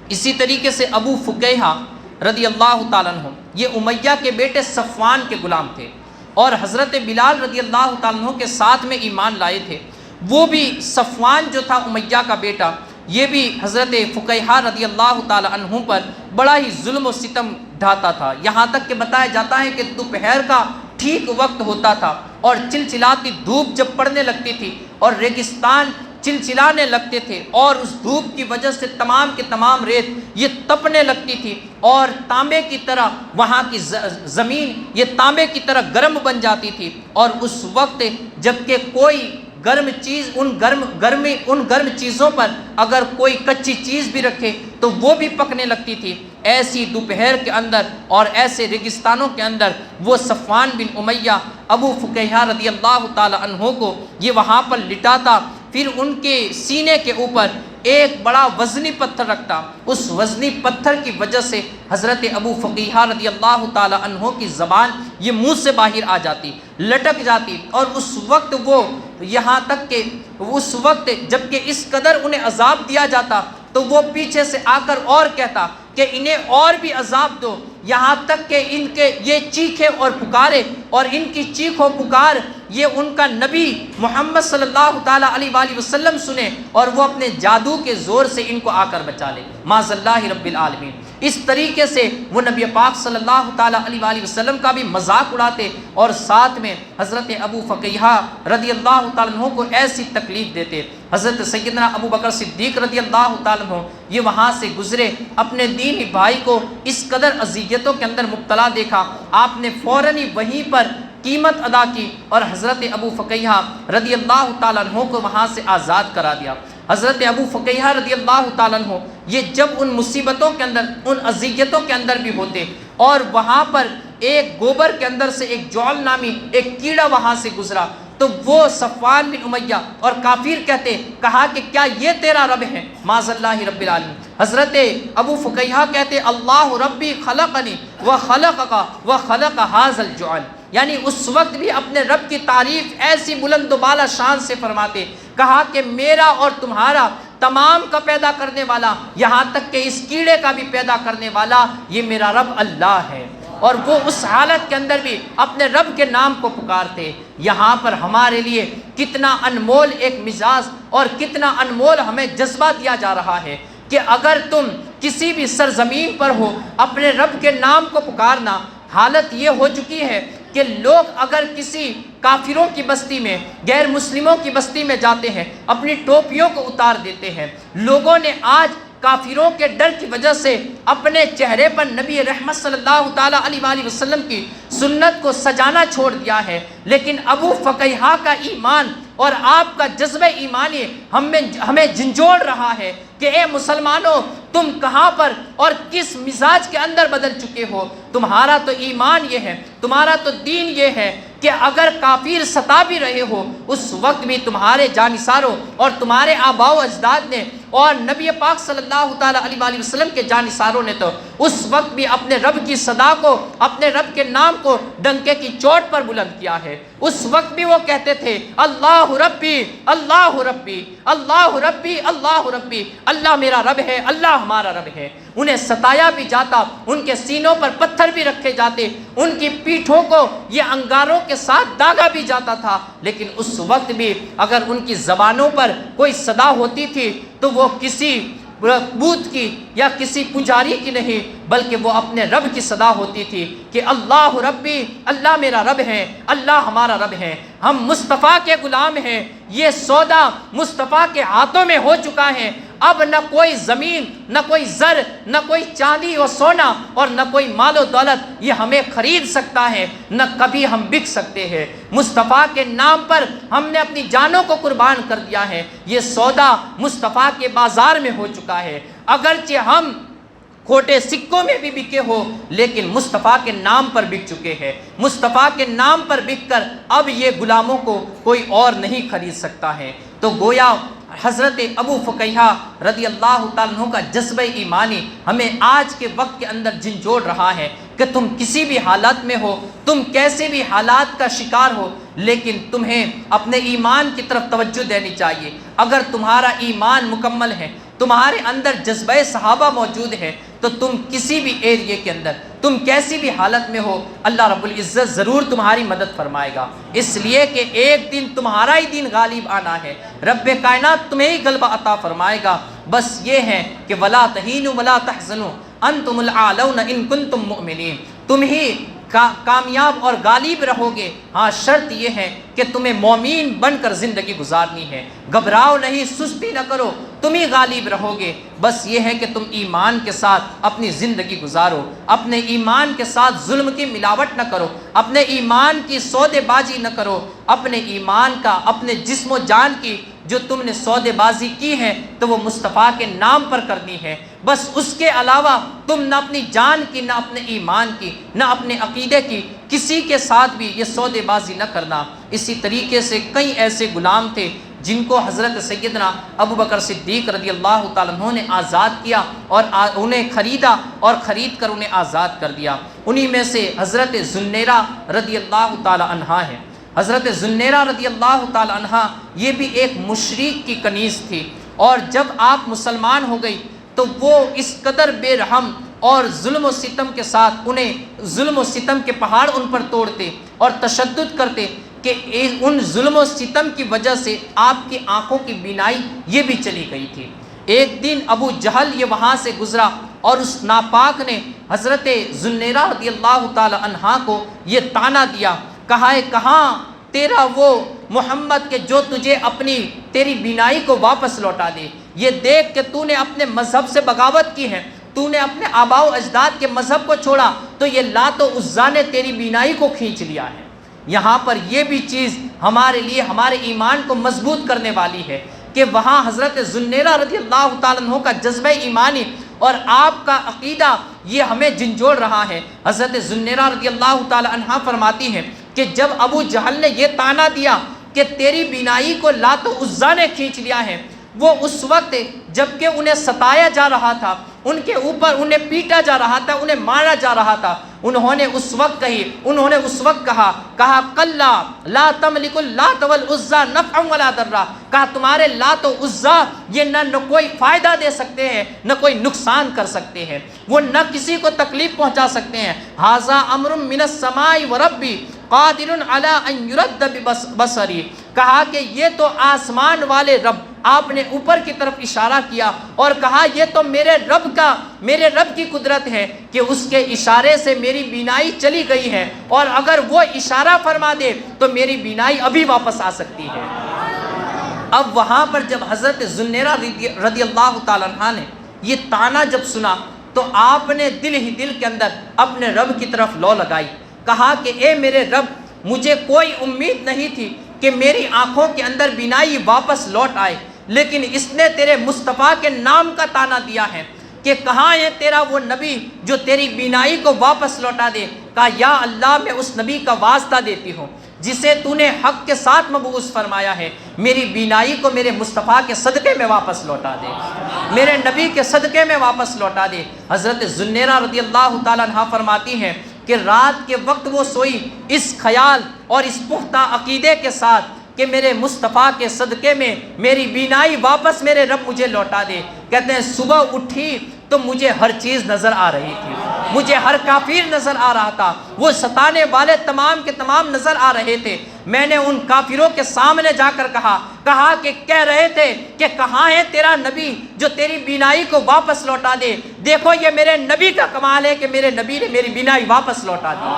اسی طریقے سے ابو فقیہہ رضی اللہ تعالیٰ عنہ، یہ امیہ کے بیٹے صفوان کے غلام تھے اور حضرت بلال رضی اللہ تعالیٰ عنہ کے ساتھ میں ایمان لائے تھے۔ وہ بھی صفوان جو تھا امیہ کا بیٹا، یہ بھی حضرت فقیہہ رضی اللہ تعالیٰ عنہ پر بڑا ہی ظلم و ستم ڈھاتا تھا، یہاں تک کہ بتایا جاتا ہے کہ دوپہر کا ٹھیک وقت ہوتا تھا اور چلچلاتی دھوپ جب پڑنے لگتی تھی اور ریگستان چلچلانے لگتے تھے اور اس دھوپ کی وجہ سے تمام کے تمام ریت یہ تپنے لگتی تھی اور تانبے کی طرح وہاں کی زمین یہ تانبے کی طرح گرم بن جاتی تھی، اور اس وقت جب کہ کوئی گرم چیز ان گرم چیزوں پر اگر کوئی کچی چیز بھی رکھے تو وہ بھی پکنے لگتی تھی۔ ایسی دوپہر کے اندر اور ایسے ریگستانوں کے اندر وہ صفوان بن امیہ ابو فقیہہ رضی اللہ تعالی عنہ کو یہ وہاں پر لٹاتا، پھر ان کے سینے کے اوپر ایک بڑا وزنی پتھر رکھتا۔ اس وزنی پتھر کی وجہ سے حضرت ابو فقیہہ رضی اللہ تعالی عنہ کی زبان یہ منہ سے باہر آ جاتی، لٹک جاتی، اور اس وقت وہ یہاں تک کہ اس وقت جب کہ اس قدر انہیں عذاب دیا جاتا تو وہ پیچھے سے آ کر اور کہتا کہ انہیں اور بھی عذاب دو، یہاں تک کہ ان کے یہ چیخے اور پکارے، اور ان کی چیخ و پکار یہ ان کا نبی محمد صلی اللہ تعالیٰ علیہ وآلہ وسلم سنے اور وہ اپنے جادو کے زور سے ان کو آ کر بچا لے، معاذ اللہ رب العالمین۔ اس طریقے سے وہ نبی پاک صلی اللہ تعالیٰ علیہ وآلہ وسلم کا بھی مذاق اڑاتے اور ساتھ میں حضرت ابو فقیہہ رضی اللہ تعالیٰ عنہ کو ایسی تکلیف دیتے۔ حضرت سیدنا ابو بکر صدیق رضی اللہ تعالیٰ عنہ یہ وہاں سے گزرے، اپنے دینی بھائی کو اس قدر اذیتوں کے اندر مبتلا دیکھا، آپ نے فوراً ہی وہیں پر قیمت ادا کی اور حضرت ابو فقیہہ رضی اللہ تعالیٰ عنہ کو وہاں سے آزاد کرا دیا۔ حضرت ابو فقیہہ رضی اللہ تعالیٰ عنہ یہ جب ان مصیبتوں کے اندر، ان اذیتوں کے اندر بھی ہوتے اور وہاں پر ایک گوبر کے اندر سے ایک جول نامی ایک کیڑا وہاں سے گزرا تو وہ صفوان بن امیہ اور کافر کہا کہ کیا یہ تیرا رب ہے؟ معاذ اللہ رب العالمین۔ حضرت ابو فقیہہ کہتے اللہ ربی خلقنی وخلقک وخلق ھذا الجعل، یعنی اس وقت بھی اپنے رب کی تعریف ایسی بلند و بالا شان سے فرماتے، کہا کہ میرا اور تمہارا تمام کا پیدا کرنے والا، یہاں تک کہ اس کیڑے کا بھی پیدا کرنے والا یہ میرا رب اللہ ہے، اور وہ اس حالت کے اندر بھی اپنے رب کے نام کو پکارتے۔ یہاں پر ہمارے لیے کتنا انمول ایک مزاج اور کتنا انمول ہمیں جذبہ دیا جا رہا ہے کہ اگر تم کسی بھی سرزمین پر ہو اپنے رب کے نام کو پکارنا۔ حالت یہ ہو چکی ہے کہ لوگ اگر کسی کافروں کی بستی میں، غیر مسلموں کی بستی میں جاتے ہیں اپنی ٹوپیوں کو اتار دیتے ہیں۔ لوگوں نے آج کافروں کے ڈر کی وجہ سے اپنے چہرے پر نبی رحمت صلی اللہ تعالیٰ علیہ وآلہ وسلم کی سنت کو سجانا چھوڑ دیا ہے، لیکن ابو فقیہہ کا ایمان اور آپ کا جذبہ ایمانی ہمیں جھنجھوڑ رہا ہے کہ اے مسلمانوں، تم کہاں پر اور کس مزاج کے اندر بدل چکے ہو؟ تمہارا تو ایمان یہ ہے، تمہارا تو دین یہ ہے کہ اگر کافر ستا بھی رہے ہو اس وقت بھی تمہارے جانثاروں اور تمہارے آباء و اجداد نے اور نبی پاک صلی اللہ تعالیٰ علیہ وآلہ وسلم کے جانثاروں نے تو اس وقت بھی اپنے رب کی صدا کو، اپنے رب کے نام کو ڈنکے کی چوٹ پر بلند کیا ہے۔ اس وقت بھی وہ کہتے تھے اللہ ربی اللہ ربی اللہ ربی اللہ ربی، اللہ میرا رب ہے، اللہ ہمارا رب ہے۔ انہیں ستایا بھی جاتا، ان کے سینوں پر پتھر بھی رکھے جاتے، ان کی پیٹھوں کو یہ انگاروں کے ساتھ داغا بھی جاتا تھا، لیکن اس وقت بھی اگر ان کی زبانوں پر کوئی صدا ہوتی تھی تو وہ کسی بت کی یا کسی پجاری کی نہیں، بلکہ وہ اپنے رب کی صدا ہوتی تھی کہ اللہ ربی، اللہ میرا رب ہے، اللہ ہمارا رب ہے، ہم مصطفیٰ کے غلام ہیں۔ یہ سودا مصطفیٰ کے ہاتھوں میں ہو چکا ہے، اب نہ کوئی زمین، نہ کوئی زر، نہ کوئی چاندی و سونا اور نہ کوئی مال و دولت یہ ہمیں خرید سکتا ہے، نہ کبھی ہم بک سکتے ہیں۔ مصطفیٰ کے نام پر ہم نے اپنی جانوں کو قربان کر دیا ہے، یہ سودا مصطفیٰ کے بازار میں ہو چکا ہے۔ اگرچہ ہم کھوٹے سکوں میں بھی بکے ہو، لیکن مصطفیٰ کے نام پر بک چکے ہیں۔ مصطفیٰ کے نام پر بک کر اب یہ غلاموں کو کوئی اور نہیں خرید سکتا ہے۔ تو گویا حضرت ابو فقیہہ رضی اللہ تعالیٰ عنہ کا جذبہ ایمانی ہمیں آج کے وقت کے اندر جھنجھوڑ رہا ہے کہ تم کسی بھی حالت میں ہو، تم کیسے بھی حالات کا شکار ہو، لیکن تمہیں اپنے ایمان کی طرف توجہ دینی چاہیے۔ اگر تمہارا ایمان مکمل ہے، تمہارے اندر جذبہ صحابہ موجود ہے، تو تم کسی بھی ایریے کے اندر، تم کیسی بھی حالت میں ہو، اللہ رب العزت ضرور تمہاری مدد فرمائے گا، اس لیے کہ ایک دن تمہارا ہی دن غالب آنا ہے، رب کائنات تمہیں ہی غلبہ عطا فرمائے گا۔ بس یہ ہے کہ ولا تہینوا ولا تحزنوا انتم الاعلون ان کنتم مؤمنین، تم ہی کامیاب اور غالب رہو گے۔ ہاں شرط یہ ہے کہ تمہیں مومن بن کر زندگی گزارنی ہے، گھبراؤ نہیں، سستی نہ کرو، تم ہی غالب رہو گے۔ بس یہ ہے کہ تم ایمان کے ساتھ اپنی زندگی گزارو، اپنے ایمان کے ساتھ ظلم کی ملاوٹ نہ کرو، اپنے ایمان کی سودے بازی نہ کرو، اپنے ایمان کا، اپنے جسم و جان کی جو تم نے سودے بازی کی ہے تو وہ مصطفیٰ کے نام پر کرنی ہے۔ بس اس کے علاوہ تم نہ اپنی جان کی، نہ اپنے ایمان کی، نہ اپنے عقیدے کی، کسی کے ساتھ بھی یہ سودے بازی نہ کرنا۔ اسی طریقے سے کئی ایسے غلام تھے جن کو حضرت سیدنا ابو بکر صدیق رضی اللہ تعالیٰ عنہ نے آزاد کیا اور انہیں خریدا اور خرید کر انہیں آزاد کر دیا۔ انہی میں سے حضرت ذوالنیرہ رضی اللہ تعالیٰ عنہ ہے۔ حضرت ذوالنیرہ رضی اللہ تعالیٰ عنہ یہ بھی ایک مشرک کی کنیز تھی، اور جب آپ مسلمان ہو گئی تو وہ اس قدر بے رحم اور ظلم و ستم کے ساتھ انہیں ظلم و ستم کے پہاڑ ان پر توڑتے اور تشدد کرتے کہ ان ظلم و ستم کی وجہ سے آپ کی آنکھوں کی بینائی یہ بھی چلی گئی تھی۔ ایک دن ابو جہل یہ وہاں سے گزرا اور اس ناپاک نے حضرت ذوالنیرہ رضی اللہ تعالی عنہ کو یہ طعنہ دیا، کہا ہے کہاں تیرا وہ محمد کہ جو تجھے اپنی تیری بینائی کو واپس لوٹا دے، یہ دیکھ کہ تو نے اپنے مذہب سے بغاوت کی ہے، تو نے اپنے آباء و اجداد کے مذہب کو چھوڑا، تو یہ لات و عزیٰ نے تیری بینائی کو کھینچ لیا ہے۔ یہاں پر یہ بھی چیز ہمارے لیے ہمارے ایمان کو مضبوط کرنے والی ہے کہ وہاں حضرت ذوالنیرہ رضی اللہ تعالیٰ عنہ کا جذبہ ایمانی اور آپ کا عقیدہ یہ ہمیں جھنجھوڑ رہا ہے۔ حضرت ذوالنیرہ رضی اللہ تعالیٰ عنہ فرماتی ہیں کہ جب ابو جہل نے یہ طعنہ دیا کہ تیری بینائی کو لات و عزیٰ نے کھینچ لیا ہے، وہ اس وقت جبکہ انہیں ستایا جا رہا تھا، ان کے اوپر انہیں پیٹا جا رہا تھا، انہیں مارا جا رہا تھا، انہوں نے اس وقت کہا کلا لا تملک اللات والعزیٰ نفعا ولا ضرا، کہا تمہارے لات و عزیٰ یہ نہ کوئی فائدہ دے سکتے ہیں، نہ کوئی نقصان کر سکتے ہیں، وہ نہ کسی کو تکلیف پہنچا سکتے ہیں۔ ھذا امر من السماء وربی قادر علی ان یرد بصری، کہا کہ یہ تو آسمان والے رب، آپ نے اوپر کی طرف اشارہ کیا اور کہا یہ تو میرے رب کی قدرت ہے کہ اس کے اشارے سے میری بینائی چلی گئی ہے، اور اگر وہ اشارہ فرما دے تو میری بینائی ابھی واپس آ سکتی ہے۔ اب وہاں پر جب حضرت ذوالنیرہ رضی اللہ تعالیٰ عنہ نے یہ طعنہ جب سنا تو آپ نے دل ہی دل کے اندر اپنے رب کی طرف لو لگائی، کہا کہ اے میرے رب، مجھے کوئی امید نہیں تھی کہ میری آنکھوں کے اندر بینائی واپس لوٹ آئے، لیکن اس نے تیرے مصطفیٰ کے نام کا طعنہ دیا ہے کہ کہاں ہے تیرا وہ نبی جو تیری بینائی کو واپس لوٹا دے۔ کہا یا اللہ میں اس نبی کا واسطہ دیتی ہوں جسے تو نے حق کے ساتھ مبعوث فرمایا ہے، میری بینائی کو میرے مصطفیٰ کے صدقے میں واپس لوٹا دے، میرے نبی کے صدقے میں واپس لوٹا دے۔ حضرت ذوالنیرہ رضی اللہ تعالیٰ عنہ فرماتی ہیں کہ رات کے وقت وہ سوئی اس خیال اور اس پختہ عقیدے کے ساتھ کہ میرے مصطفیٰ کے صدقے میں میری بینائی واپس میرے رب مجھے لوٹا دے۔ کہتے ہیں صبح اٹھی تو مجھے ہر چیز نظر آ رہی تھی، مجھے ہر کافر نظر آ رہا تھا، وہ ستانے والے تمام کے تمام نظر آ رہے تھے، میں نے ان کافروں کے سامنے جا کر کہا کہ کہہ رہے تھے کہ کہاں ہے تیرا نبی جو تیری بینائی کو واپس لوٹا دے؟ دیکھو یہ میرے نبی کا کمال ہے کہ میرے نبی نے میری بینائی واپس لوٹا دی۔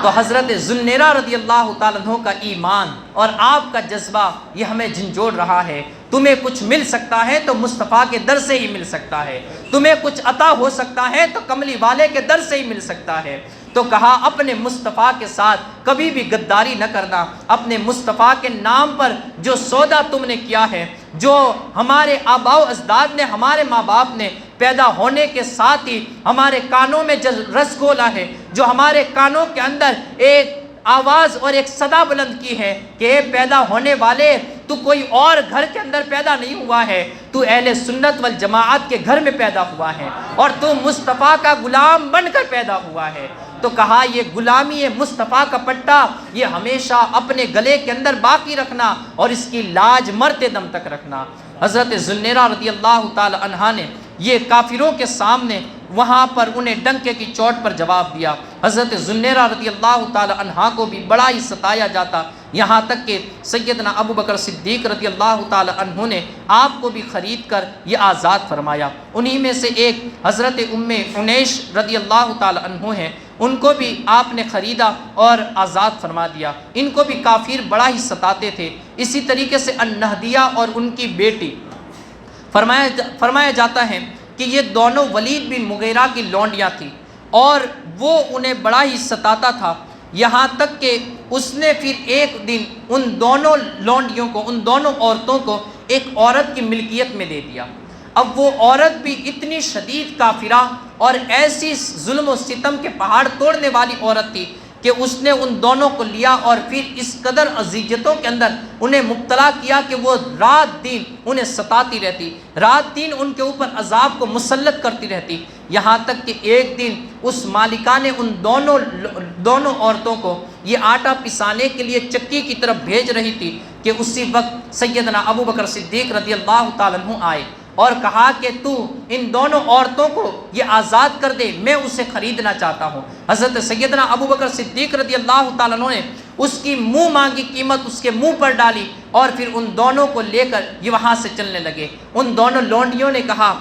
تو حضرت ذوالنورین رضی اللہ تعالیٰ عنہ کا ایمان اور آپ کا جذبہ یہ ہمیں جھنجھوڑ رہا ہے۔ تمہیں کچھ مل سکتا ہے تو مصطفیٰ کے در سے ہی مل سکتا ہے، تمہیں کچھ عطا ہو سکتا ہے تو کملی والے کے در سے ہی مل سکتا ہے۔ تو کہا اپنے مصطفیٰ کے ساتھ کبھی بھی غداری نہ کرنا، اپنے مصطفیٰ کے نام پر جو سودا تم نے کیا ہے، جو ہمارے آباء و اجداد نے، ہمارے ماں باپ نے پیدا ہونے کے ساتھ ہی ہمارے کانوں میں جو رس گھولا ہے، جو ہمارے کانوں کے اندر ایک آواز اور ایک صدا بلند کی ہے کہ اے پیدا ہونے والے، تو کوئی اور گھر کے اندر پیدا نہیں ہوا ہے، تو اہل سنت والجماعت کے گھر میں پیدا ہوا ہے اور تو مصطفیٰ کا غلام بن کر پیدا ہوا ہے۔ تو کہا یہ غلامی مصطفیٰ کا پٹا یہ ہمیشہ اپنے گلے کے اندر باقی رکھنا اور اس کی لاج مرتے دم تک رکھنا۔ حضرت ذوالنورین رضی اللہ تعالی عنہ نے یہ کافروں کے سامنے وہاں پر انہیں ڈنکے کی چوٹ پر جواب دیا۔ حضرت ذوالنورین رضی اللہ تعالی عنہ کو بھی بڑا ہی ستایا جاتا، یہاں تک کہ سیدنا ابو بکر صدیق رضی اللہ تعالی عنہ نے آپ کو بھی خرید کر یہ آزاد فرمایا۔ انہی میں سے ایک حضرت ام عنیش رضی اللہ تعالی عنہ ہیں، ان کو بھی آپ نے خریدا اور آزاد فرما دیا۔ ان کو بھی کافر بڑا ہی ستاتے تھے۔ اسی طریقے سے النہدیہ اور ان کی بیٹی فرمایا جاتا ہے کہ یہ دونوں ولید بن مغیرہ کی لونڈیاں تھیں اور وہ انہیں بڑا ہی ستاتا تھا، یہاں تک کہ اس نے پھر ایک دن ان دونوں لونڈیوں کو، ان دونوں عورتوں کو ایک عورت کی ملکیت میں دے دیا۔ اب وہ عورت بھی اتنی شدید کافرہ اور ایسی ظلم و ستم کے پہاڑ توڑنے والی عورت تھی کہ اس نے ان دونوں کو لیا اور پھر اس قدر اذیتوں کے اندر انہیں مبتلا کیا کہ وہ رات دن انہیں ستاتی رہتی، رات دن ان کے اوپر عذاب کو مسلط کرتی رہتی، یہاں تک کہ ایک دن اس مالکہ نے ان دونوں عورتوں کو یہ آٹا پسانے کے لیے چکی کی طرف بھیج رہی تھی کہ اسی وقت سیدنا ابو بکر صدیق رضی اللہ تعالیٰ عنہ آئے اور کہا کہ تو ان دونوں عورتوں کو یہ آزاد کر دے، میں اسے خریدنا چاہتا ہوں۔ حضرت سیدنا ابو بکر صدیق رضی اللہ تعالیٰ عنہ نے اس کی منہ مانگی قیمت اس کے منہ پر ڈالی اور پھر ان دونوں کو لے کر یہ وہاں سے چلنے لگے۔ ان دونوں لونڈیوں نے کہا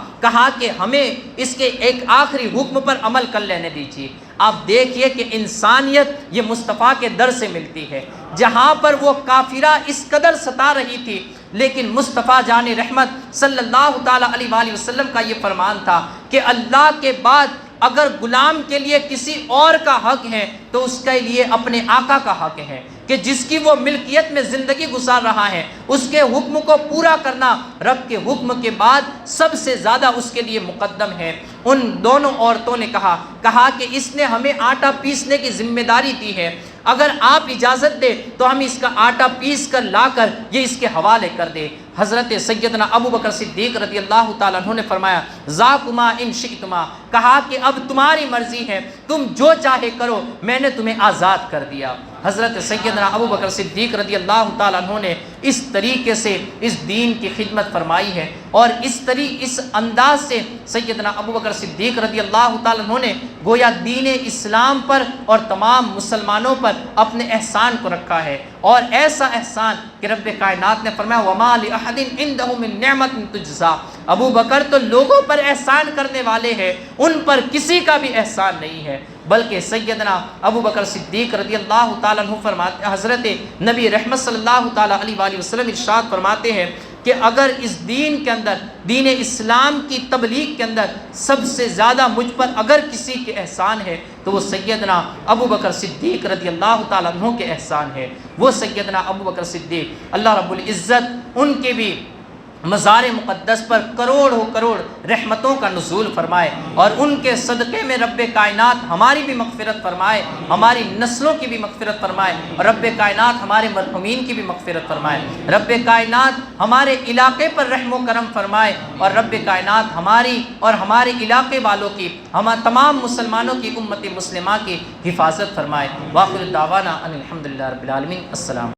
کہ ہمیں اس کے ایک آخری حکم پر عمل کر لینے دیجیے۔ آپ دیکھیے کہ انسانیت یہ مصطفیٰ کے در سے ملتی ہے، جہاں پر وہ کافرہ اس قدر ستا رہی تھی، لیکن مصطفیٰ جان رحمت صلی اللہ تعالیٰ علیہ وآلہ وسلم کا یہ فرمان تھا کہ اللہ کے بعد اگر غلام کے لیے کسی اور کا حق ہے تو اس کے لیے اپنے آقا کا حق ہے کہ جس کی وہ ملکیت میں زندگی گزار رہا ہے، اس کے حکم کو پورا کرنا رب کے حکم کے بعد سب سے زیادہ اس کے لیے مقدم ہے۔ ان دونوں عورتوں نے کہا کہ اس نے ہمیں آٹا پیسنے کی ذمہ داری دی ہے، اگر آپ اجازت دے تو ہم اس کا آٹا پیس کر لا کر یہ اس کے حوالے کر دے۔ حضرت سیدنا ابو بکر صدیق رضی اللہ تعالیٰ عنہ نے فرمایا ذاکما ان شئتما، کہا کہ اب تمہاری مرضی ہے، تم جو چاہے کرو، میں نے تمہیں آزاد کر دیا۔ حضرت سیدنا ابو بکر صدیق رضی اللہ تعالیٰ عنہ نے اس طریقے سے اس دین کی خدمت فرمائی ہے اور اس انداز سے سیدنا ابو بکر صدیق رضی اللہ تعالیٰ عنہ نے گویا دین اسلام پر اور تمام مسلمانوں پر اپنے احسان کو رکھا ہے، اور ایسا احسان کہ رب کائنات نے فرمایا وَمَا لِأَحَدٍ عِنْدَهُ مِن نِعْمَةٍ تُجْزَىٰ، ابو بکر تو لوگوں پر احسان کرنے والے ہیں، ان پر کسی کا بھی احسان نہیں ہے، بلکہ سیدنا ابو بکر صدیق رضی اللہ تعالیٰ عنہ فرماتے، حضرت نبی رحمت صلی اللہ تعالیٰ علیہ وآلہ وسلم ارشاد فرماتے ہیں کہ اگر اس دین کے اندر، دین اسلام کی تبلیغ کے اندر سب سے زیادہ مجھ پر اگر کسی کے احسان ہے تو وہ سیدنا ابو بکر صدیق رضی اللہ تعالیٰ عنہ کے احسان ہے۔ وہ سیدنا ابو بکر صدیق، اللہ رب العزت ان کے بھی مزار مقدس پر کروڑ رحمتوں کا نزول فرمائے اور ان کے صدقے میں رب کائنات ہماری بھی مغفرت فرمائے، ہماری نسلوں کی بھی مغفرت فرمائے، اور رب کائنات ہمارے مرحومین کی بھی مغفرت فرمائے، رب کائنات ہمارے علاقے پر رحم و کرم فرمائے، اور رب کائنات ہماری اور ہمارے علاقے والوں کی، تمام مسلمانوں کی امت مسلمہ کی حفاظت فرمائے۔ وآخر دعوانا ان الحمدللہ رب العالمین۔ السلام۔